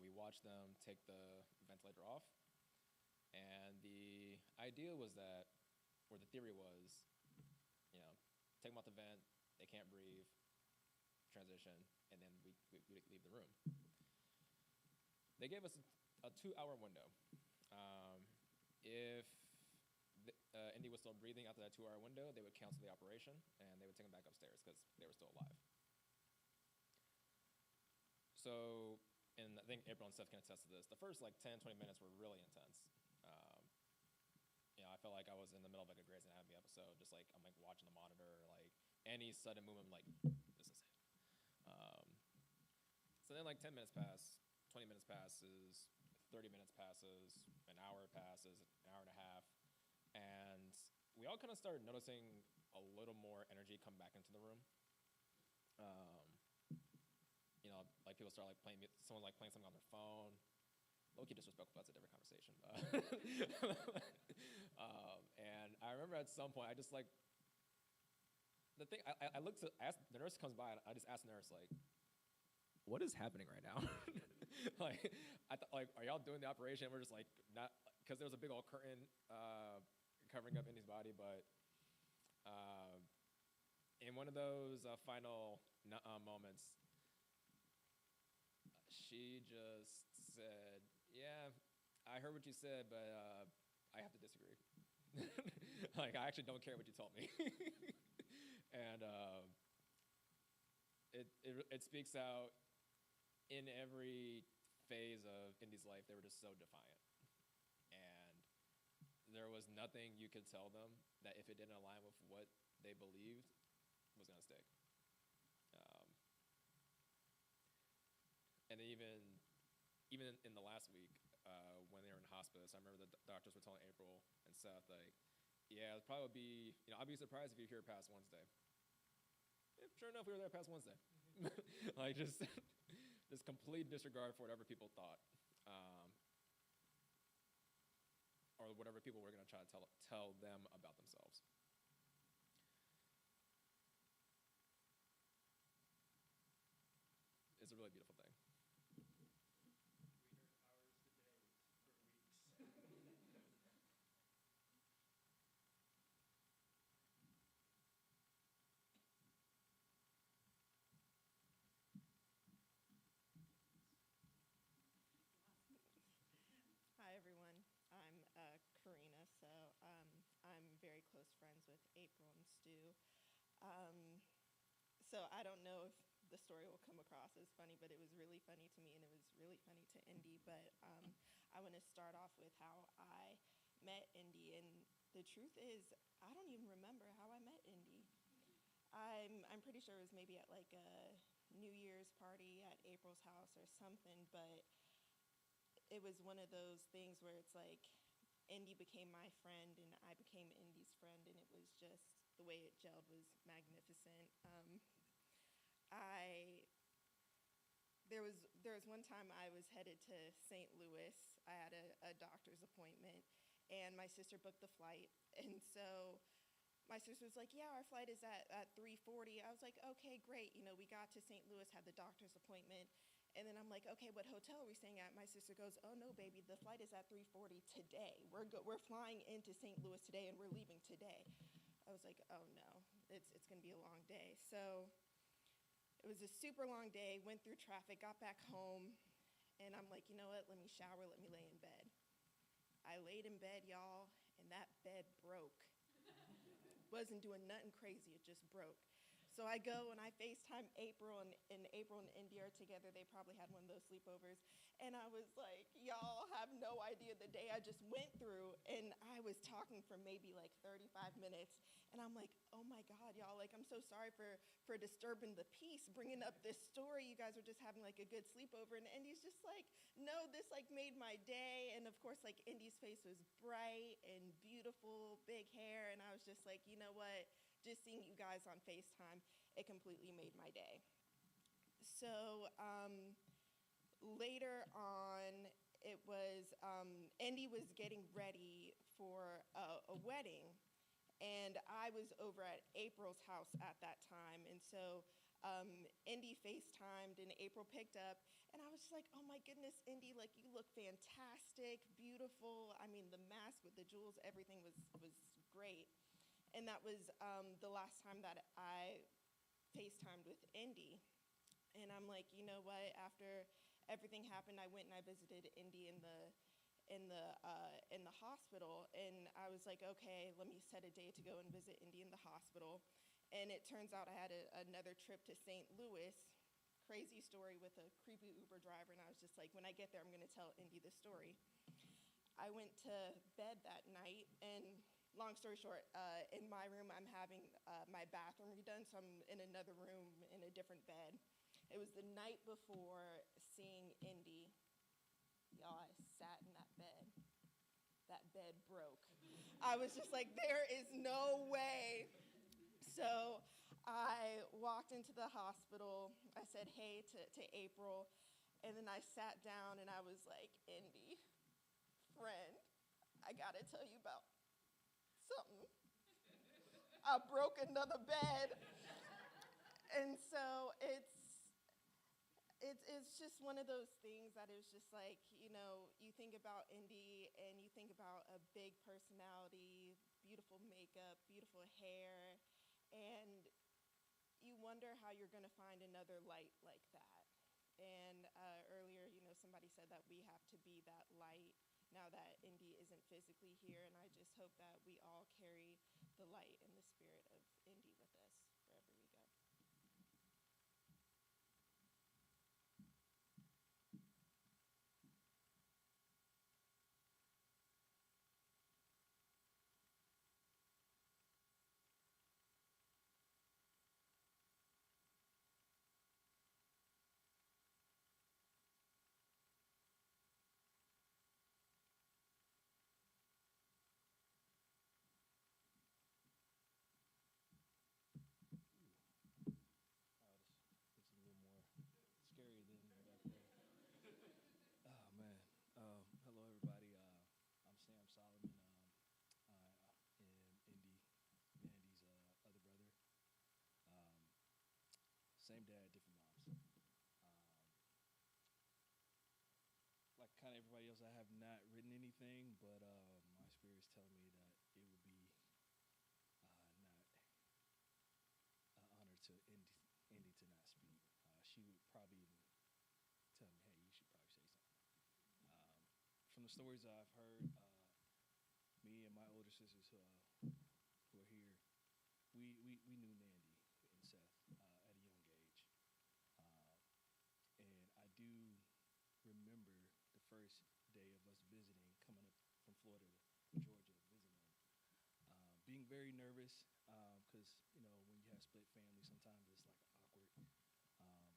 We watched them take the ventilator off, and the idea was that, or the theory was, take them off the vent, they can't breathe, transition, and then we leave the room. They gave us a 2-hour window. If Indy was still breathing after that 2-hour window, they would cancel the operation, and they would take him back upstairs because they were still alive. So, and I think April and Seth can attest to this, the first like 10, 20 minutes were really intense. I felt like I was in the middle of like a Grey's Anatomy episode, just like I'm like watching the monitor, like any sudden movement, I'm like, this is it. So then like 10 minutes pass, 20 minutes passes, 30 minutes passes, an hour passes, an hour and a half, and we all kind of started noticing a little more energy come back into the room. Like people start like playing, someone's like playing something on their phone. Low-key disrespectful, that's a different conversation. And I remember at some point, I just like, I looked to ask, the nurse comes by, and I just asked the nurse, like, what is happening right now? Like, I thought, like, are y'all doing the operation? We're just like, not, because there was a big old curtain covering up Indy's body, but in one of those final moments, she just said, yeah, I heard what you said, but I have to disagree. Like, I actually don't care what you told me. And it speaks out in every phase of Indy's life. They were just so defiant. And there was nothing you could tell them that if it didn't align with what they believed was going to stick. And even in the last week, when they were in hospice, I remember the doctors were telling April and Seth, like, Yeah, it probably would be, I'd be surprised if you're here past Wednesday. Yeah, sure enough, we were there past Wednesday. Like, just this complete disregard for whatever people thought, or whatever people were going to try to tell them about themselves. It's a really beautiful thing. We heard hours to days for weeks. Hi, everyone. I'm Karina. So I'm very close friends with April and Stu. So I don't know if the story will come across as funny, but it was really funny to me, and it was really funny to Indy. But I want to start off with how I met Indy, and the truth is, I don't even remember how I met Indy. I'm pretty sure it was maybe at like a New Year's party at April's house or something, but it was one of those things where it's like Indy became my friend and I became Indy's friend, and it was just the way it gelled was magnificent. I there was one time I was headed to St. Louis. I had a doctor's appointment, and my sister booked the flight, and so my sister was like, "Yeah, our flight is at 3:40." I was like, "Okay, great." We got to St. Louis, had the doctor's appointment, and then I'm like, "Okay, what hotel are we staying at?" My sister goes, "Oh no, baby, the flight is at 3:40 today. We're flying into St. Louis today, and we're leaving today." I was like, "Oh no, it's gonna be a long day." So it was a super long day. Went through traffic, got back home, and I'm like, you know what? Let me shower. Let me lay in bed. I laid in bed, y'all, and that bed broke. Wasn't doing nothing crazy, it just broke. So I go and I FaceTime April, and April and Indy are together. They probably had one of those sleepovers. And I was like, y'all have no idea the day I just went through. And I was talking for maybe like 35 minutes. And I'm like, oh my God, y'all, like, I'm so sorry for disturbing the peace, bringing up this story. You guys were just having like a good sleepover. And Indy's just like, no, this like made my day. And of course, like Indy's face was bright and beautiful, big hair. And I was just like, you know what? Just seeing you guys on FaceTime, it completely made my day. So later on, it was, Indy was getting ready for a wedding, and I was over at April's house at that time. And so Indy FaceTimed, and April picked up, and I was just like, oh my goodness, Indy, like, you look fantastic, beautiful. I mean, the mask with the jewels, everything was great. And that was the last time that I FaceTimed with Indy. And I'm like, you know what? After everything happened, I went and I visited Indy in the hospital. And I was like, okay, let me set a day to go and visit Indy in the hospital. And it turns out I had another trip to St. Louis. Crazy story with a creepy Uber driver. And I was just like, when I get there, I'm going to tell Indy the story. I went to bed that night, and long story short, in my room, I'm having my bathroom redone, so I'm in another room in a different bed. It was the night before seeing Indy. Y'all, I sat in that bed. That bed broke. I was just like, there is no way. So I walked into the hospital. I said hey to April, and then I sat down, and I was like, Indy, friend, I gotta tell you about something. I broke another bed. And so it's just one of those things that is just like, you think about Indy and you think about a big personality, beautiful makeup, beautiful hair, and you wonder how you're going to find another light like that. And earlier, somebody said that we have to be that light now that Indy isn't physically here, and I just hope that we all carry the light and the spirit of Indy with us wherever we go. kind of everybody else, I have not written anything, but my spirit's telling me that it would be not an honor to Indy to not speak. She would probably even tell me, "Hey, you should probably say something." From the stories that I've heard, me and my older sisters who are here, we knew Nandy and Seth at a young age, and I do remember the first day of us visiting, coming up from Florida to Georgia to visit them, being very nervous because when you have split family, sometimes it's like awkward.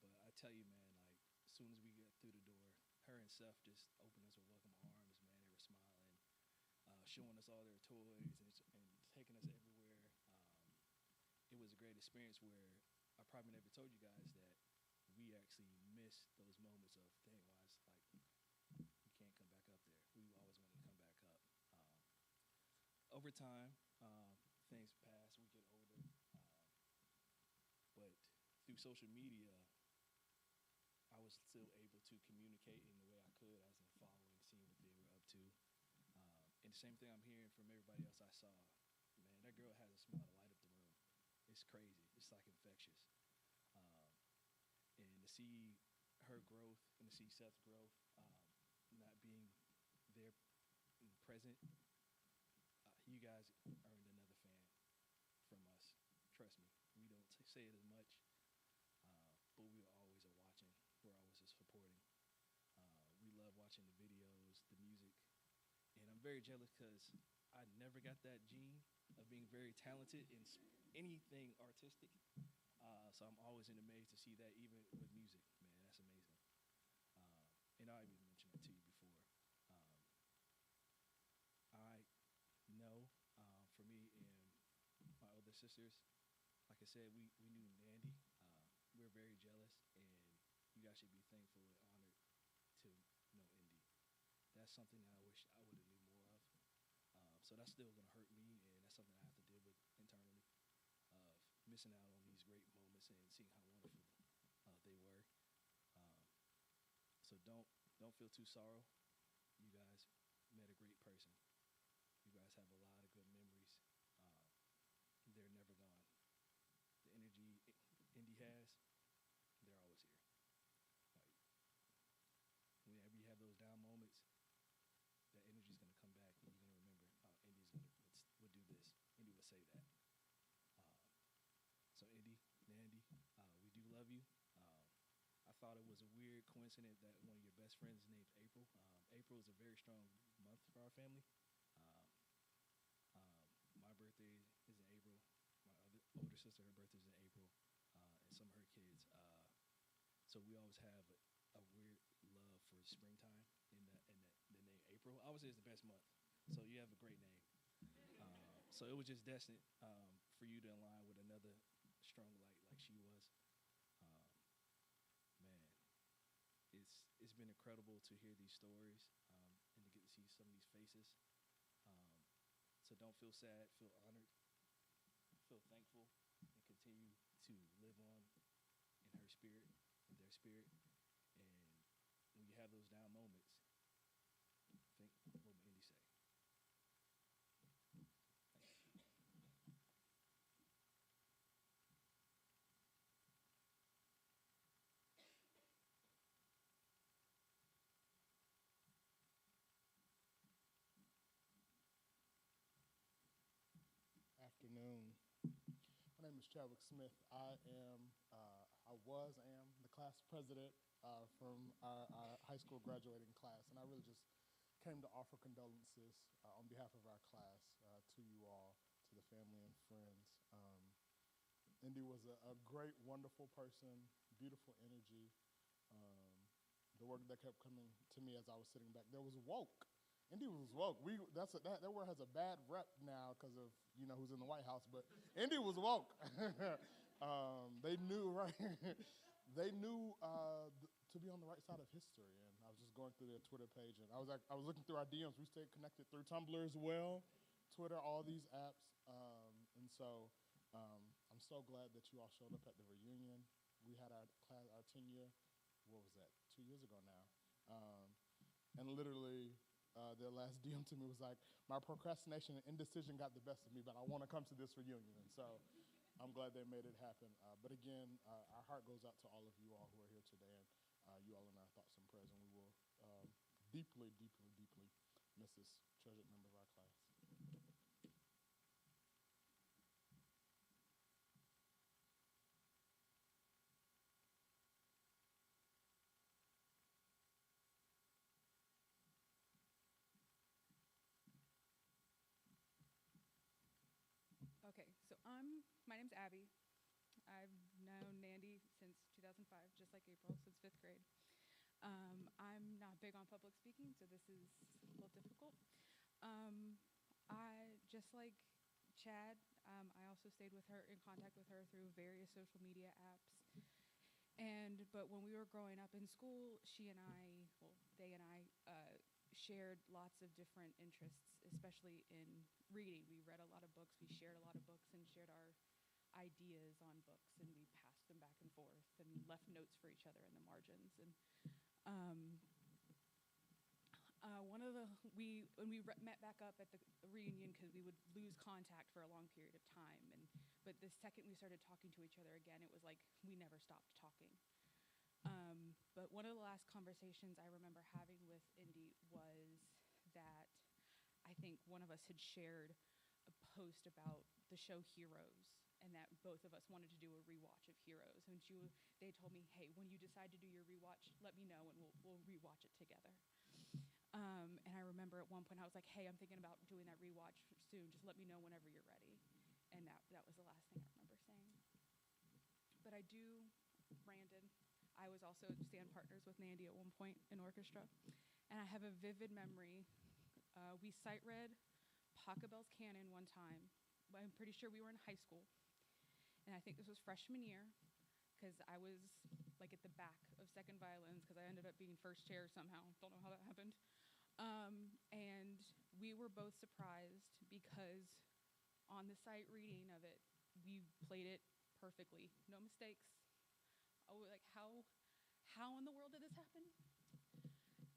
But I tell you, man, like as soon as we get through the door, her and Seth just opened us with welcome arms, man. They were smiling, showing us all their toys and taking us everywhere. It was a great experience where I probably never told you guys that we actually missed those moments of, dang, why it's like you can't come back up there. We always wanted to come back up. Over time, things pass, we get older, but through social media, I was still able to communicate in the way I could, as in following, seeing what they were up to. And the same thing I'm hearing from everybody else I saw. Man, that girl has a smile to light up the room. It's crazy. It's like infectious. And to see her growth and to see Seth's growth, not being there and present, you guys earned another fan from us. Trust me, we don't say it as much, but we always are watching. We're always just supporting. We love watching the videos, the music, and I'm very jealous because I never got that gene of being very talented in anything artistic. So I'm always in amazed to see that even with music. Man, that's amazing. And I even mentioned that to you before. I know for me and my older sisters, like I said, we knew Nandy. We're very jealous, and you guys should be thankful and honored to know Indy. That's something that I wish I would have knew more of. So that's still going to hurt me, and that's something I have to deal with internally, of missing out on these great moments and seeing how wonderful they were. So don't feel too sorrow. You guys met a great person. You guys have a lot of good memories. They're never gone. The energy Indy has, they're always here. Like, whenever you have those down moments, that energy is going to come back, and you're going to remember, Indy's would do this. Indy would say that. So Indy, Nandy, we do love you. I thought it was a weird coincidence that one of your best friends is named April. April is a very strong month for our family. My birthday is in April. My older sister, her birthday is in April, and some of her kids. So we always have a weird love for springtime in the name April. I would say it's the best month. So you have a great name. So it was just destined for you to align with another strong light like she was. Man, it's been incredible to hear these stories and to get to see some of these faces. So don't feel sad, feel honored, feel thankful, and continue to live on in her spirit, in their spirit. And when you have those down moments, think, what would Indy say? Afternoon. My name is Chadwick Smith. I am the class president from our high school graduating class, and I really just came to offer condolences on behalf of our class to you all, to the family and friends. Indy was a great, wonderful person, beautiful energy. The word that kept coming to me as I was sitting back there was woke. Indy was woke. That word has a bad rep now because of who's in the White House, but Indy was woke. They knew, right? They knew to be on the right side of history. And I was just going through their Twitter page, and I was looking through our DMs. We stayed connected through Tumblr as well, Twitter, all these apps. And so I'm so glad that you all showed up at the reunion. We had our 10-year, what was that, 2 years ago now. And literally, their last DM to me was like, my procrastination and indecision got the best of me, but I want to come to this reunion. And so I'm glad they made it happen. But again, our heart goes out to all of you all who are here today. And you all in our thoughts and prayers. And we will deeply, deeply, deeply miss this treasured member of our class. Okay, so my name's Abby. I've known Nandy since 2005, just like April, since 5th grade. I'm not big on public speaking, so this is a little difficult. I, just like Chad, I also stayed with her, in contact with her through various social media apps. But when we were growing up in school, they and I shared lots of different interests, especially in reading. We read a lot of books, we shared a lot of books, and shared our ideas on books, and we passed them back and forth, and left notes for each other in the margins. And when we met back up at the reunion, because we would lose contact for a long period of time, but the second we started talking to each other again, it was like we never stopped talking. But one of the last conversations I remember having with Indi was that I think one of us had shared a post about the show Heroes, and that both of us wanted to do a rewatch of Heroes. And they told me, hey, when you decide to do your rewatch, let me know, and we'll rewatch it together. And I remember at one point I was like, hey, I'm thinking about doing that rewatch soon. Just let me know whenever you're ready. And that was the last thing I remember saying. But Brandon, I was also stand partners with Nandy at one point in orchestra. And I have a vivid memory. We sight read Pachelbel's Canon one time. I'm pretty sure we were in high school. And I think this was freshman year, because I was like at the back of second violins, because I ended up being first chair somehow. Don't know how that happened. And we were both surprised because on the sight reading of it, we played it perfectly. No mistakes. Oh, like how in the world did this happen?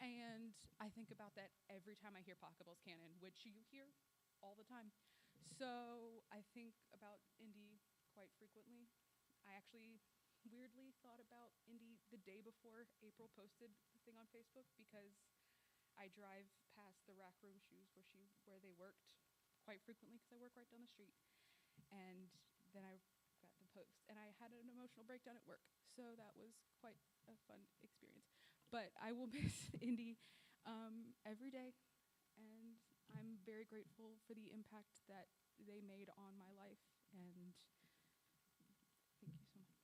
And I think about that every time I hear Pachelbel's Canon, which you hear all the time. So I think about Indi quite frequently. I actually weirdly thought about Indi the day before April posted the thing on Facebook, because I drive past the Rack Room Shoes where they worked quite frequently, because I work right down the street. And then I got the post, and I had an emotional breakdown at work. So that was quite a fun experience. But I will miss Indi every day, and I'm very grateful for the impact that they made on my life, and thank you so much.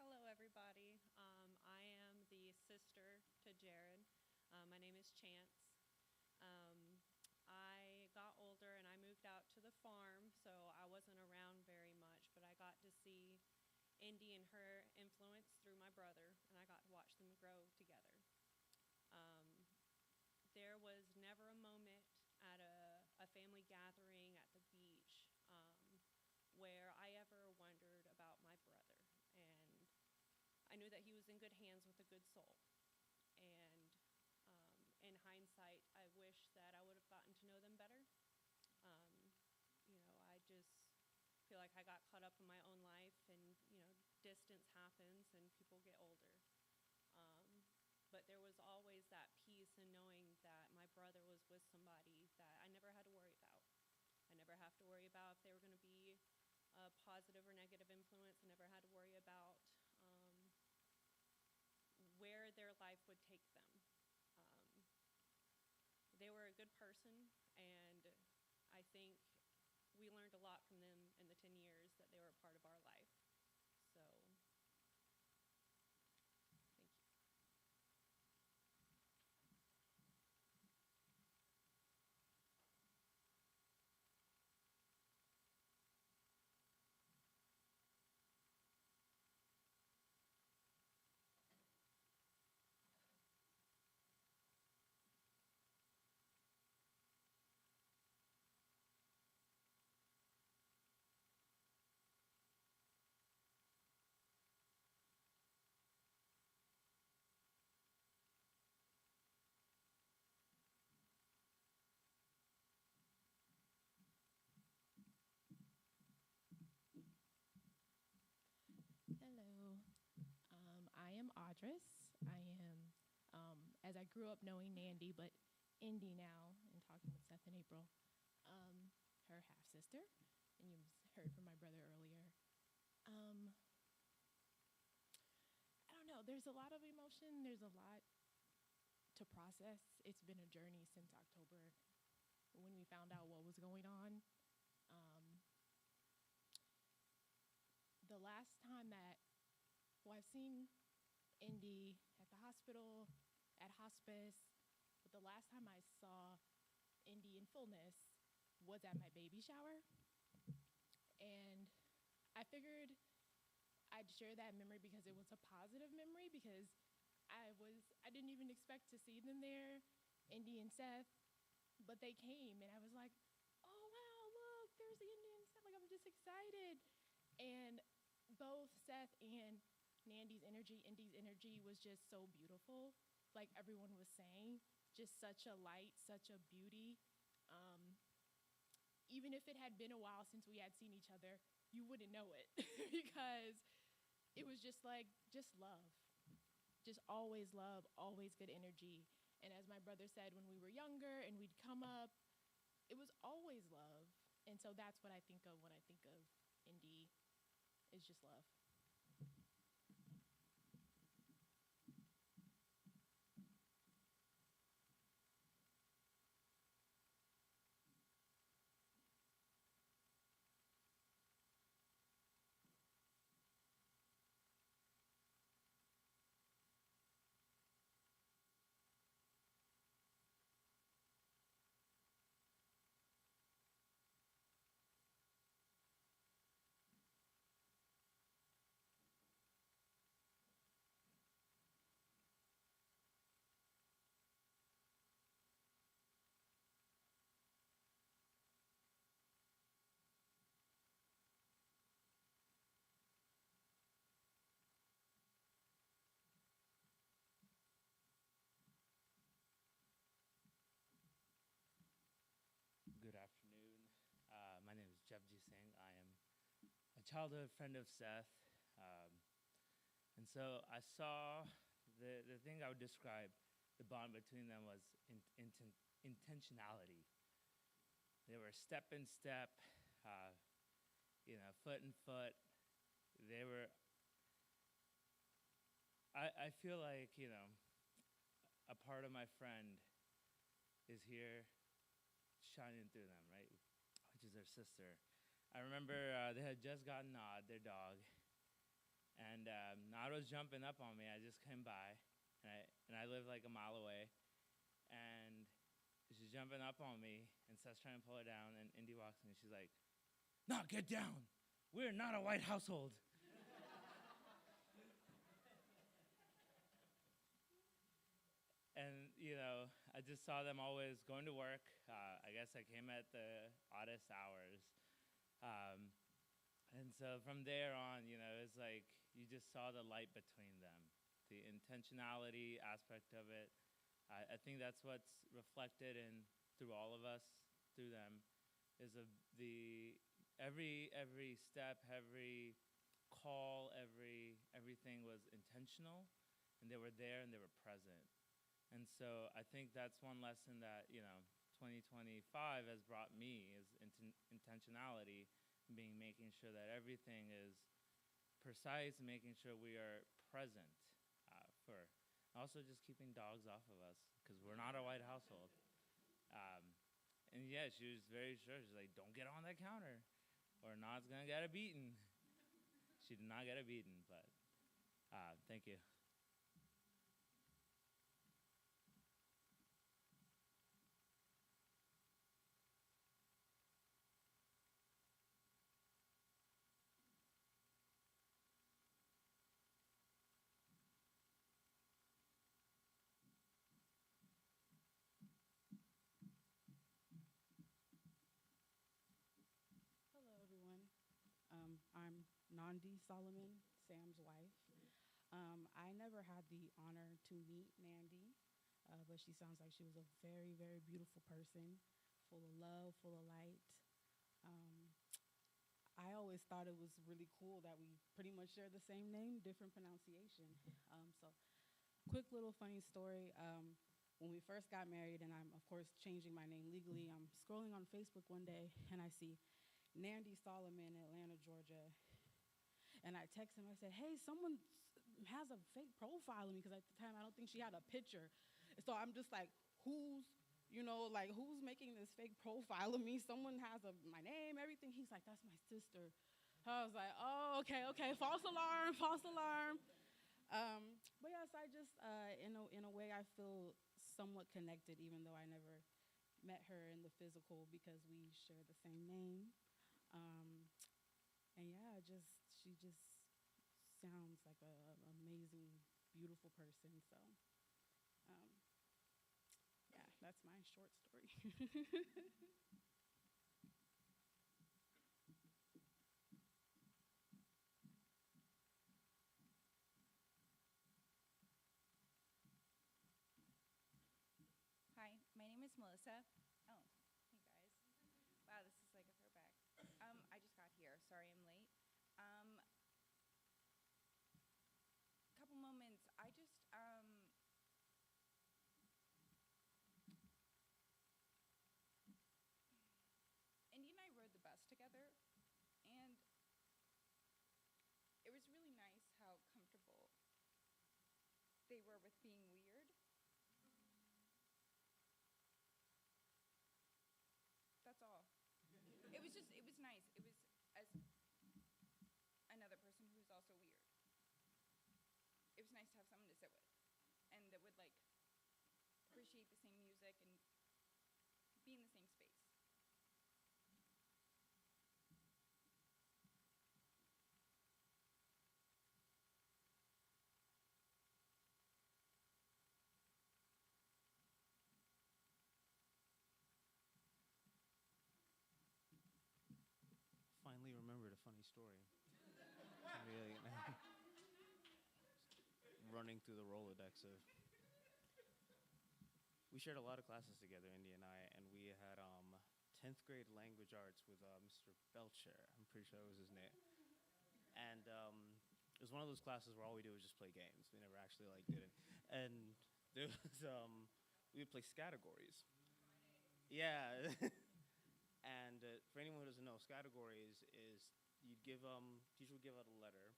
Hello, everybody. I am the sister to Jared. My name is Chance. I got older and I moved out to the farm, so I wasn't around very much, but I got to see Indi and her influence through my brother, and I got to watch them grow together. There was never a moment at a family gathering at the beach where I ever wondered about my brother. And I knew that he was in good hands with a good soul. And in hindsight, I wish that I would have gotten to know them better. I just feel like I got caught up in my own life, and, distance happens and people get older. But there was always that peace in knowing that my brother was with somebody that I never had to worry about. I never have to worry about if they were going to be a positive or negative influence. I never had to worry about where their life would take them. They were a good person, and I think we learned a lot from them in the 10 years that they were a part of our life. So, thank you. Audris. I am, as I grew up knowing Nandy, but Indi now, and talking with Seth and April, her half sister, and you heard from my brother earlier. I don't know. There's a lot of emotion. There's a lot to process. It's been a journey since October when we found out what was going on. The last time that, well, I've seen Indi at the hospital, at hospice, but the last time I saw Indi in fullness was at my baby shower. And I figured I'd share that memory because it was a positive memory, because I didn't even expect to see them there, Indi and Seth, but they came and I was like, oh wow, look, there's the Indi and Seth. Like, I'm just excited. And both Seth and Nandy's energy, Indi's energy was just so beautiful. Like everyone was saying, just such a light, such a beauty. Even if it had been a while since we had seen each other, you wouldn't know it because it was just like, just love. Just always love, always good energy. And as my brother said, when we were younger and we'd come up, it was always love. And so that's what I think of when I think of Indi, is just love. Good afternoon. My name is Jebji Singh. I am a childhood friend of Seth. And so I saw the thing I would describe the bond between them was intentionality. They were step in step, foot in foot. They were, I feel like, a part of my friend is here shining through them, right? Which is their sister. I remember they had just gotten Nod, their dog, and Nod was jumping up on me. I just came by, and I live like a mile away, and she's jumping up on me, and Seth's trying to pull her down, and Indi walks in, and she's like, "Nod, get down! We're not a white household." And, I just saw them always going to work. I guess I came at the oddest hours. And so from there on, it's like you just saw the light between them, the intentionality aspect of it. I think that's what's reflected in through all of us, through them, is every step, every call, everything was intentional, and they were there and they were present. And so I think that's one lesson that, 2025 has brought me is intentionality, making sure that everything is precise, making sure we are present for. Also just keeping dogs off of us because we're not a white household. And yeah, she was very sure. She's like, don't get on that counter or Nod's going to get a beating. She did not get a beating, but thank you. Hello, everyone. I'm Nandi Solomon, Sam's wife. I never had the honor to meet Nandi, but she sounds like she was a very, very beautiful person, full of love, full of light. I always thought it was really cool that we pretty much share the same name, different pronunciation. So, quick little funny story. When we first got married, and I'm, of course, changing my name legally, I'm scrolling on Facebook one day, and I see Nandy Solomon, Atlanta, Georgia. And I text him, I said, hey, someone has a fake profile of me, because at the time, I don't think she had a picture. So I'm just like, who's making this fake profile of me? Someone has my name, everything. He's like, that's my sister. I was like, oh, okay, false alarm, false alarm. But yes, I just, in a way, I feel somewhat connected, even though I never met her in the physical, because we share the same name. And yeah, she just sounds like an amazing, beautiful person. So, yeah, that's my short story. Hi, my name is Melissa. Oh, hey guys. Wow, this is like a throwback. I just got here. Sorry I'm late. Couple moments. Indy and I rode the bus together, and it was really nice how comfortable they were with being weird. That's all. It was nice. It was as another person who was also weird. It was nice to have someone to sit with and that would like appreciate the same music and be in the same space. Finally remembered a funny story. Really, running through the Rolodex of. We shared a lot of classes together, Indy and I, and we had 10th grade language arts with Mr. Belcher. I'm pretty sure that was his name. And it was one of those classes where all we did was just play games. We never actually did it. And there was we would play categories. Yeah. And for anyone who doesn't know, categories is teacher would give out a letter,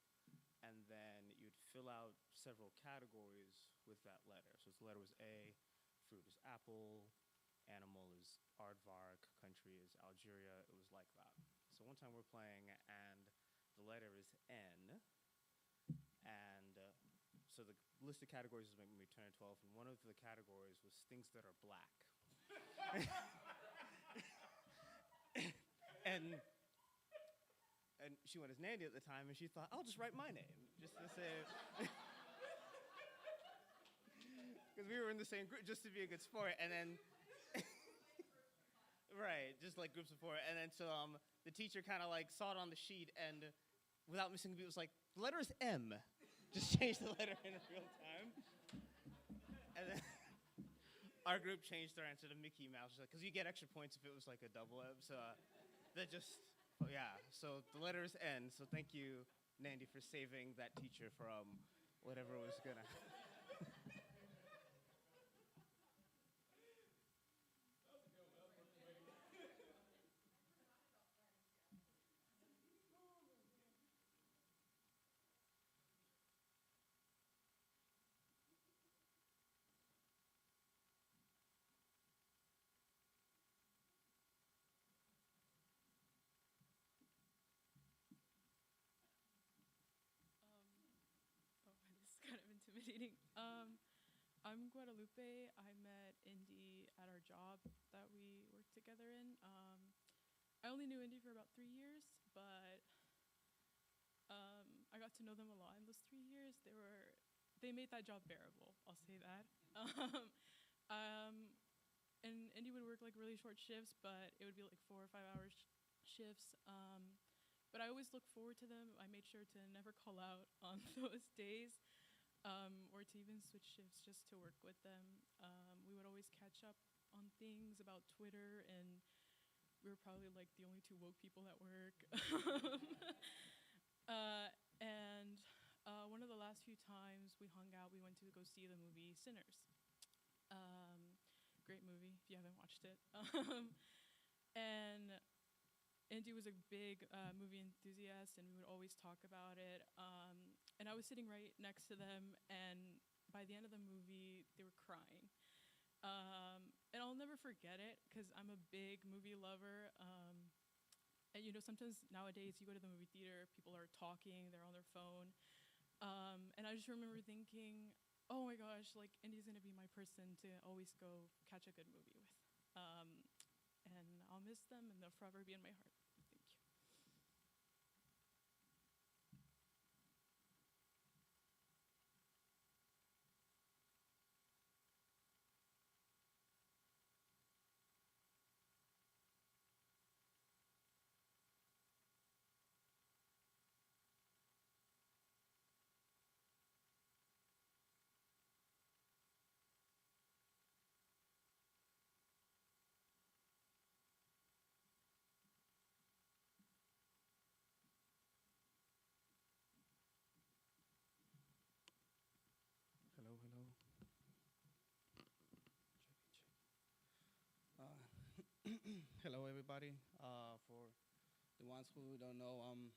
and then you'd fill out several categories with that letter. So if the letter was A, fruit is apple, animal is aardvark, country is Algeria. It was like that. So one time we're playing, and the letter is N, and so the list of categories was maybe 10 or 12, and one of the categories was things that are black. And she went as Nandy at the time, and she thought, I'll just write my name, just to say, because we were in the same group, just to be a good sport, and then, right, just like groups of four, and then so the teacher kind of saw it on the sheet, and without missing a beat, was like, the letter is M, just changed the letter in real time, and then our group changed their answer to Mickey Mouse, because you get extra points if it was like a double M, so that just, yeah, so the letter is N, so thank you, Nandy, for saving that teacher from whatever was gonna. This is kind of intimidating. I'm Guadalupe. I met Indy at our job that we worked together in. I only knew Indy for about 3 years, but I got to know them a lot in those 3 years. They made that job bearable, I'll say that. And Indy would work really short shifts, but it would be 4 or 5 hour shifts. But I always look forward to them. I made sure to never call out on those days, or to even switch shifts just to work with them. We would always catch up on things about Twitter and we were probably like the only two woke people at work. And one of the last few times we hung out, we went to go see the movie Sinners. Great movie if you haven't watched it. And Indi was a big movie enthusiast, and we would always talk about it. And I was sitting right next to them, and by the end of the movie, they were crying. And I'll never forget it because I'm a big movie lover. And you know, sometimes nowadays you go to the movie theater, people are talking, they're on their phone. And I just remember thinking, oh my gosh, like Indi's gonna be my person to always go catch a good movie with. And I'll miss them, and they'll forever be in my heart. Thank you. Hello, hello. Hello, everybody. For the ones who don't know, I'm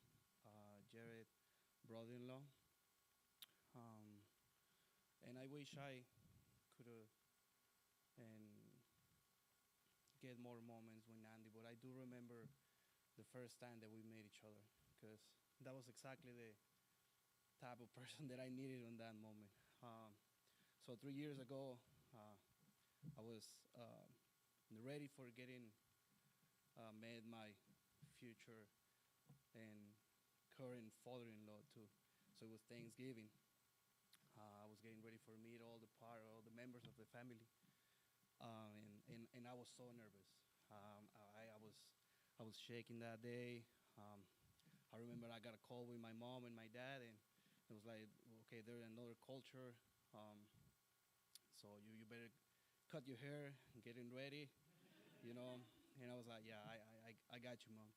Jared, brother-in-law. And I wish I could and get more moments with Andy, but I do remember the first time that we met each other, because that was exactly the type of person that I needed in that moment. So 3 years ago, I was ready for getting met my future and current father-in-law too. So it was Thanksgiving. I was getting ready for meet all the members of the family, and I was so nervous. I was shaking that day. I remember I got a call with my mom and my dad, and it was like, okay, they're in another culture, so you better cut your hair and getting ready, you know. And I was like, yeah, I got you, mom.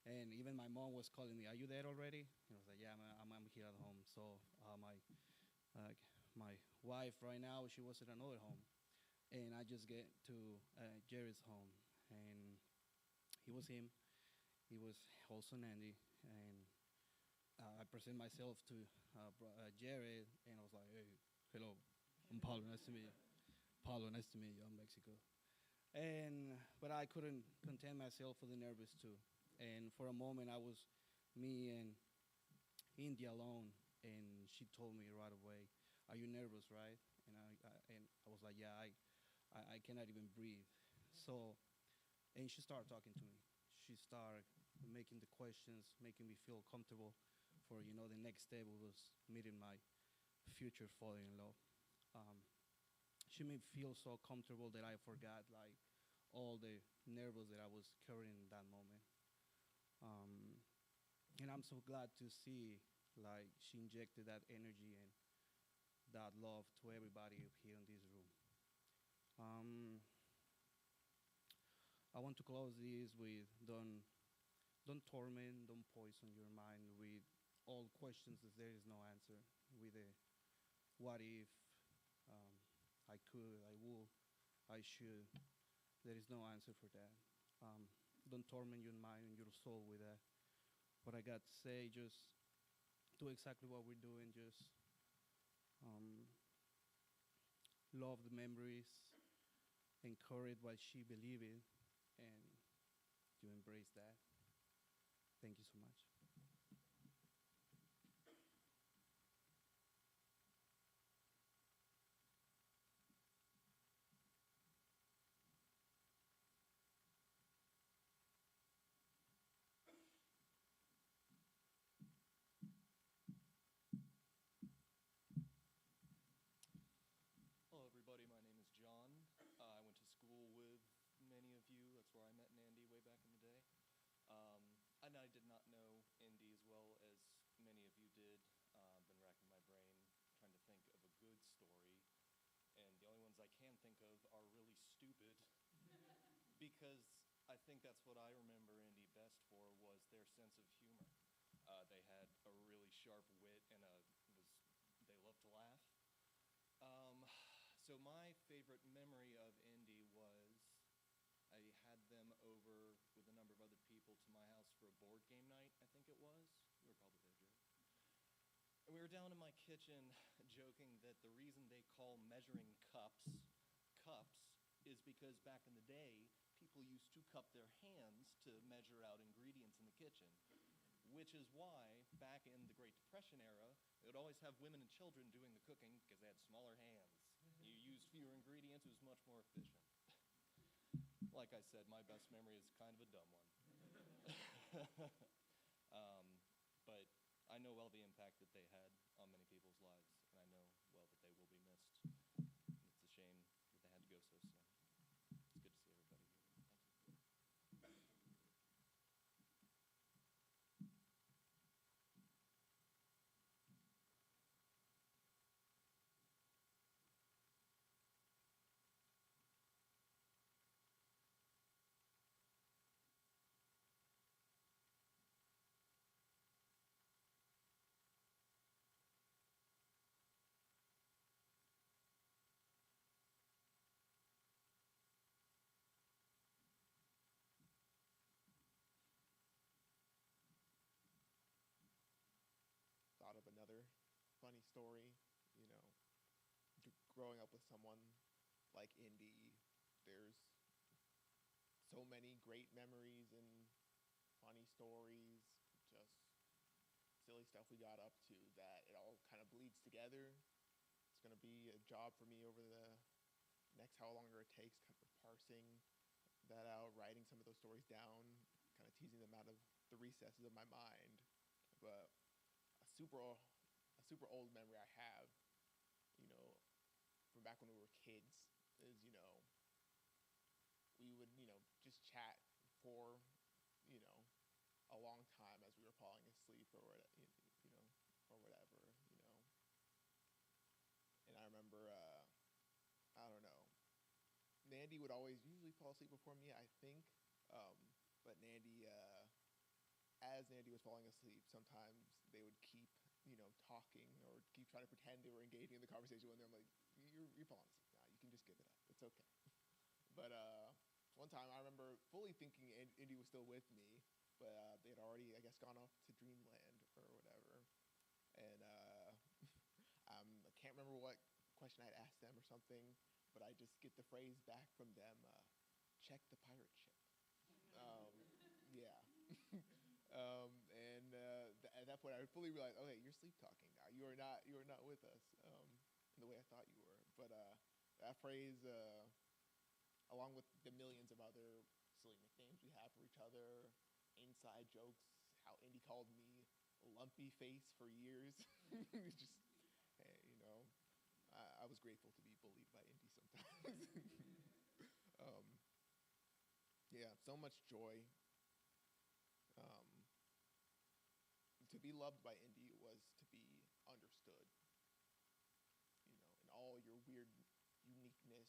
And even my mom was calling me, are you there already? And I was like, yeah, I'm here at home. So my wife right now, she was at another home. And I just get to Jerry's home. And he was him. He was also Andy. And I present myself to Jerry, and I was like, hey, hello, I'm Paulo, nice to meet you. Paulo, nice to meet you, I'm Mexico. But I couldn't contain myself for the nervous too. And for a moment, I was me and Indi alone, and she told me right away, "Are you nervous, right?" And I was like, "Yeah, I cannot even breathe." So, and she started talking to me. She started making the questions, making me feel comfortable. For the next step was meeting my future father-in-law. She made me feel so comfortable that I forgot like all the nerves that I was carrying in that moment. And I'm so glad to see like she injected that energy and that love to everybody here in this room. Um, I want to close this with don't torment, don't poison your mind with all questions that there is no answer. With a what if, I could, I will, I should. There is no answer for that. Don't torment your mind and your soul with that. What I got to say, just do exactly what we're doing. Just um, love the memories, encourage what she believed in, and you embrace that. Thank you so much. Hello, everybody. My name is John. I went to school with many of you. That's where I met Nandy way back in the day. And I did not know Indy as well as many of you did. Been racking my brain trying to think of a good story. And the only ones I can think of are really stupid because I think that's what I remember Indy best for was their sense of humor. They had a really sharp wit and they loved to laugh. So my favorite memory of Indy was I had them over with a number of other people to my house for a board game night, I think it was. You were probably there, Joe. And we were down in my kitchen joking that the reason they call measuring cups cups is because back in the day, people used to cup their hands to measure out ingredients in the kitchen, which is why back in the Great Depression era, they would always have women and children doing the cooking because they had smaller hands. You used fewer ingredients, it was much more efficient. Like I said, my best memory is kind of a dumb one. But I know well the impact that they had on many people's lives, and I know well that they will be missed. It's a shame that they had to go so soon. It's good to see everybody here. Thank you. Thought of another funny story. You know, growing up with someone like Indy, there's so many great memories and funny stories, just silly stuff we got up to that it all kind of bleeds together. It's going to be a job for me over the next how longer it takes, kind of parsing that out, writing some of those stories down, kind of teasing them out of the recesses of my mind. But a super old memory I have, you know, from back when we were kids is, you know, we would, you know, just chat for, you know, a long time as we were falling asleep or what, you know, or whatever, you know. And I remember, I don't know, Nandy would always usually fall asleep before me, I think. But Nandy, as Nandy was falling asleep, sometimes they would keep, you know, talking or keep trying to pretend they were engaging in the conversation when they're like, you're falling asleep now. You can just give it up. It's okay. But one time I remember fully thinking Indy was still with me, but they had already, I guess, gone off to Dreamland or whatever. And I can't remember what question I'd asked them or something, but I just get the phrase back from them, check the pirate ship. Yeah. At that point, I fully realized, okay, you're sleep talking now. You are not with us in the way I thought you were. But that phrase, along with the millions of other silly nicknames we have for each other, inside jokes, how Indy called me lumpy face for years. Just, hey, you know, I was grateful to be bullied by Indy sometimes. Yeah, so much joy. To be loved by Indy was to be understood, you know, in all your weird uniqueness.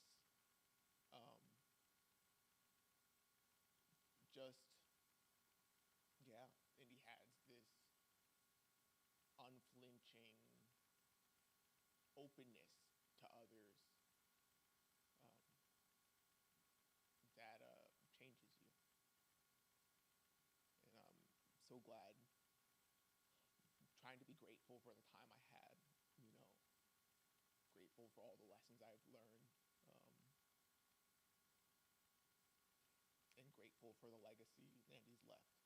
Just, yeah, Indy has this unflinching openness to others that changes you. And I'm so glad, trying to be grateful for the time I had, you know, grateful for all the lessons I've learned, and grateful for the legacy Andy's left.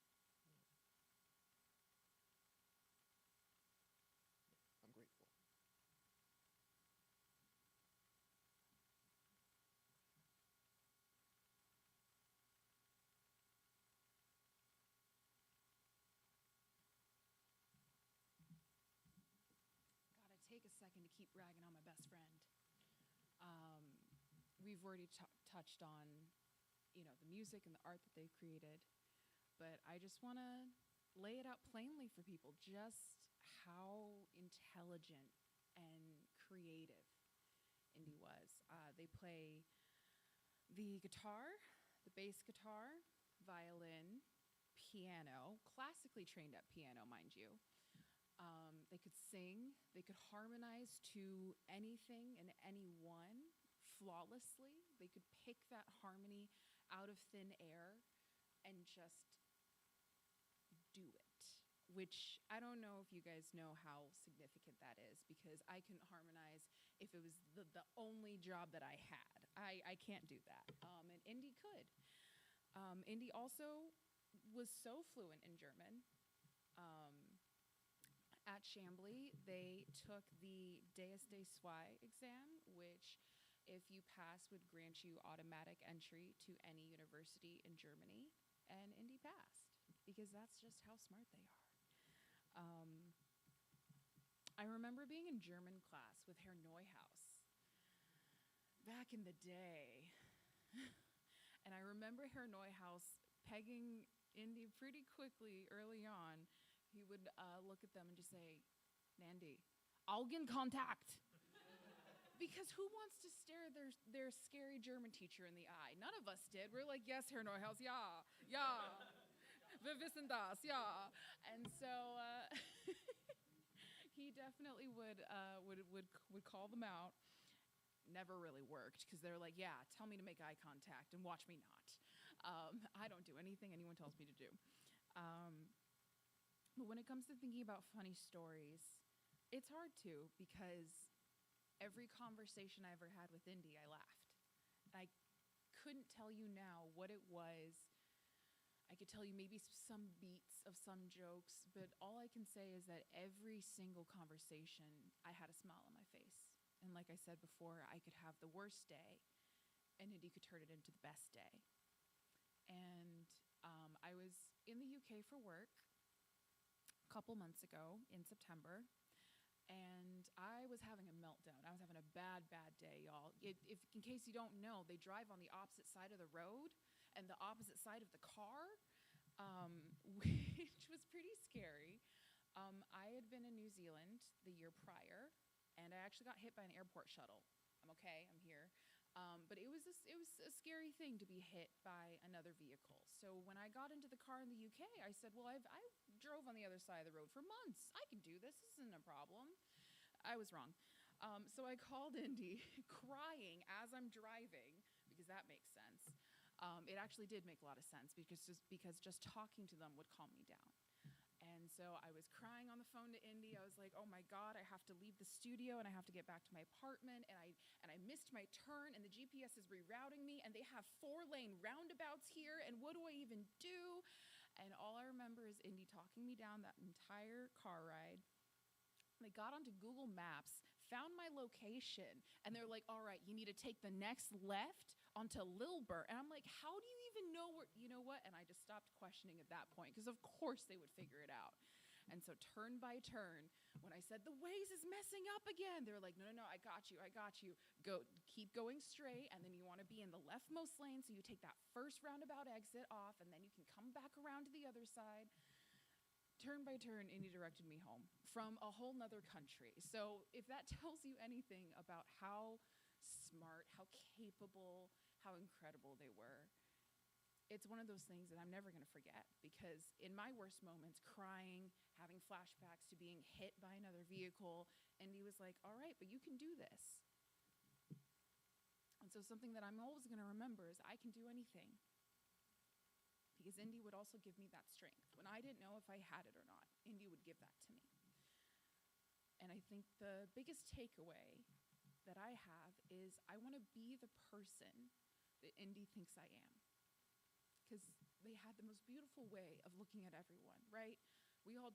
I'm grateful. Gotta take a second to keep bragging on my best friend. We've already touched on, you know, the music and the art that they've created, but I just want to lay it out plainly for people just how intelligent and creative Indy was. They play the guitar, the bass guitar, violin, piano, classically trained at piano, mind you. They could sing, they could harmonize to anything and anyone flawlessly. They could pick that harmony out of thin air and just do it. Which I don't know if you guys know how significant that is, because I couldn't harmonize if it was the only job that I had. I can't do that. And Indy could. Indy also was so fluent in German. At Chambly, they took the DSD Zwei exam, which, if you pass, would grant you automatic entry to any university in Germany. And Indy passed, because that's just how smart they are. I remember being in German class with Herr Neuhaus back in the day. And I remember Herr Neuhaus pegging Indy pretty quickly early on. He would look at them and just say, Nandy, Augenkontakt. Because who wants to stare their scary German teacher in the eye? None of us did. We're like, yes, Herr Neuhaus, ja, ja. Wir wissen das, ja. And so he definitely would call them out. Never really worked, because they're like, yeah, tell me to make eye contact and watch me not. I don't do anything anyone tells me to do. But when it comes to thinking about funny stories, it's hard to, because every conversation I ever had with Indy, I laughed. I couldn't tell you now what it was. I could tell you maybe some beats of some jokes, but all I can say is that every single conversation, I had a smile on my face. And like I said before, I could have the worst day, and Indy could turn it into the best day. And I was in the UK for work a couple months ago in September, and I was having a meltdown. I was having a bad day, y'all. If in case you don't know, they drive on the opposite side of the road and the opposite side of the car, which was pretty scary. I had been in New Zealand the year prior, and I actually got hit by an airport shuttle. I'm okay, I'm here. But it was a scary thing to be hit by another vehicle. So when I got into the car in the UK, I said, well, I drove on the other side of the road for months. I can do this. This isn't a problem. I was wrong. So I called Indy crying as I'm driving, because that makes sense. It actually did make a lot of sense, because just talking to them would calm me down. And so I was crying on the phone to Indy. I was like, oh my God, I have to leave the studio and I have to get back to my apartment. And I missed my turn, and the GPS is rerouting me, and they have 4-lane roundabouts here, and what do I even do? And all I remember is Indy talking me down that entire car ride. They got onto Google Maps, found my location, and they're like, all right, you need to take the next left onto Lilbert. And I'm like, how do you even know where, you know what? And I just stopped questioning at that point, because of course they would figure it out. And so turn by turn, when I said, the Waze is messing up again, they were like, no, I got you. Go, keep going straight, and then you want to be in the leftmost lane, so you take that first roundabout exit off, and then you can come back around to the other side. Turn by turn, Indy directed me home from a whole nother country. So if that tells you anything about how smart, how capable, how incredible they were, it's one of those things that I'm never going to forget, because in my worst moments, crying, having flashbacks to being hit by another vehicle, Indy was like, all right, but you can do this. And so something that I'm always going to remember is I can do anything. Because Indy would also give me that strength. When I didn't know if I had it or not, Indy would give that to me. And I think the biggest takeaway that I have is I want to be the person that Indy thinks I am. Because they had the most beautiful way of looking at everyone, right? We all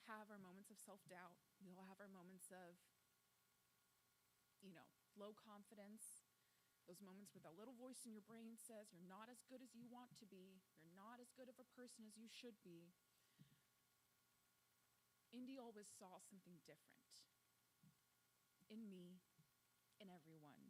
have our moments of self-doubt. We all have our moments of, low confidence. Those moments where that little voice in your brain says you're not as good as you want to be. You're not as good of a person as you should be. Indy always saw something different in me, in everyone.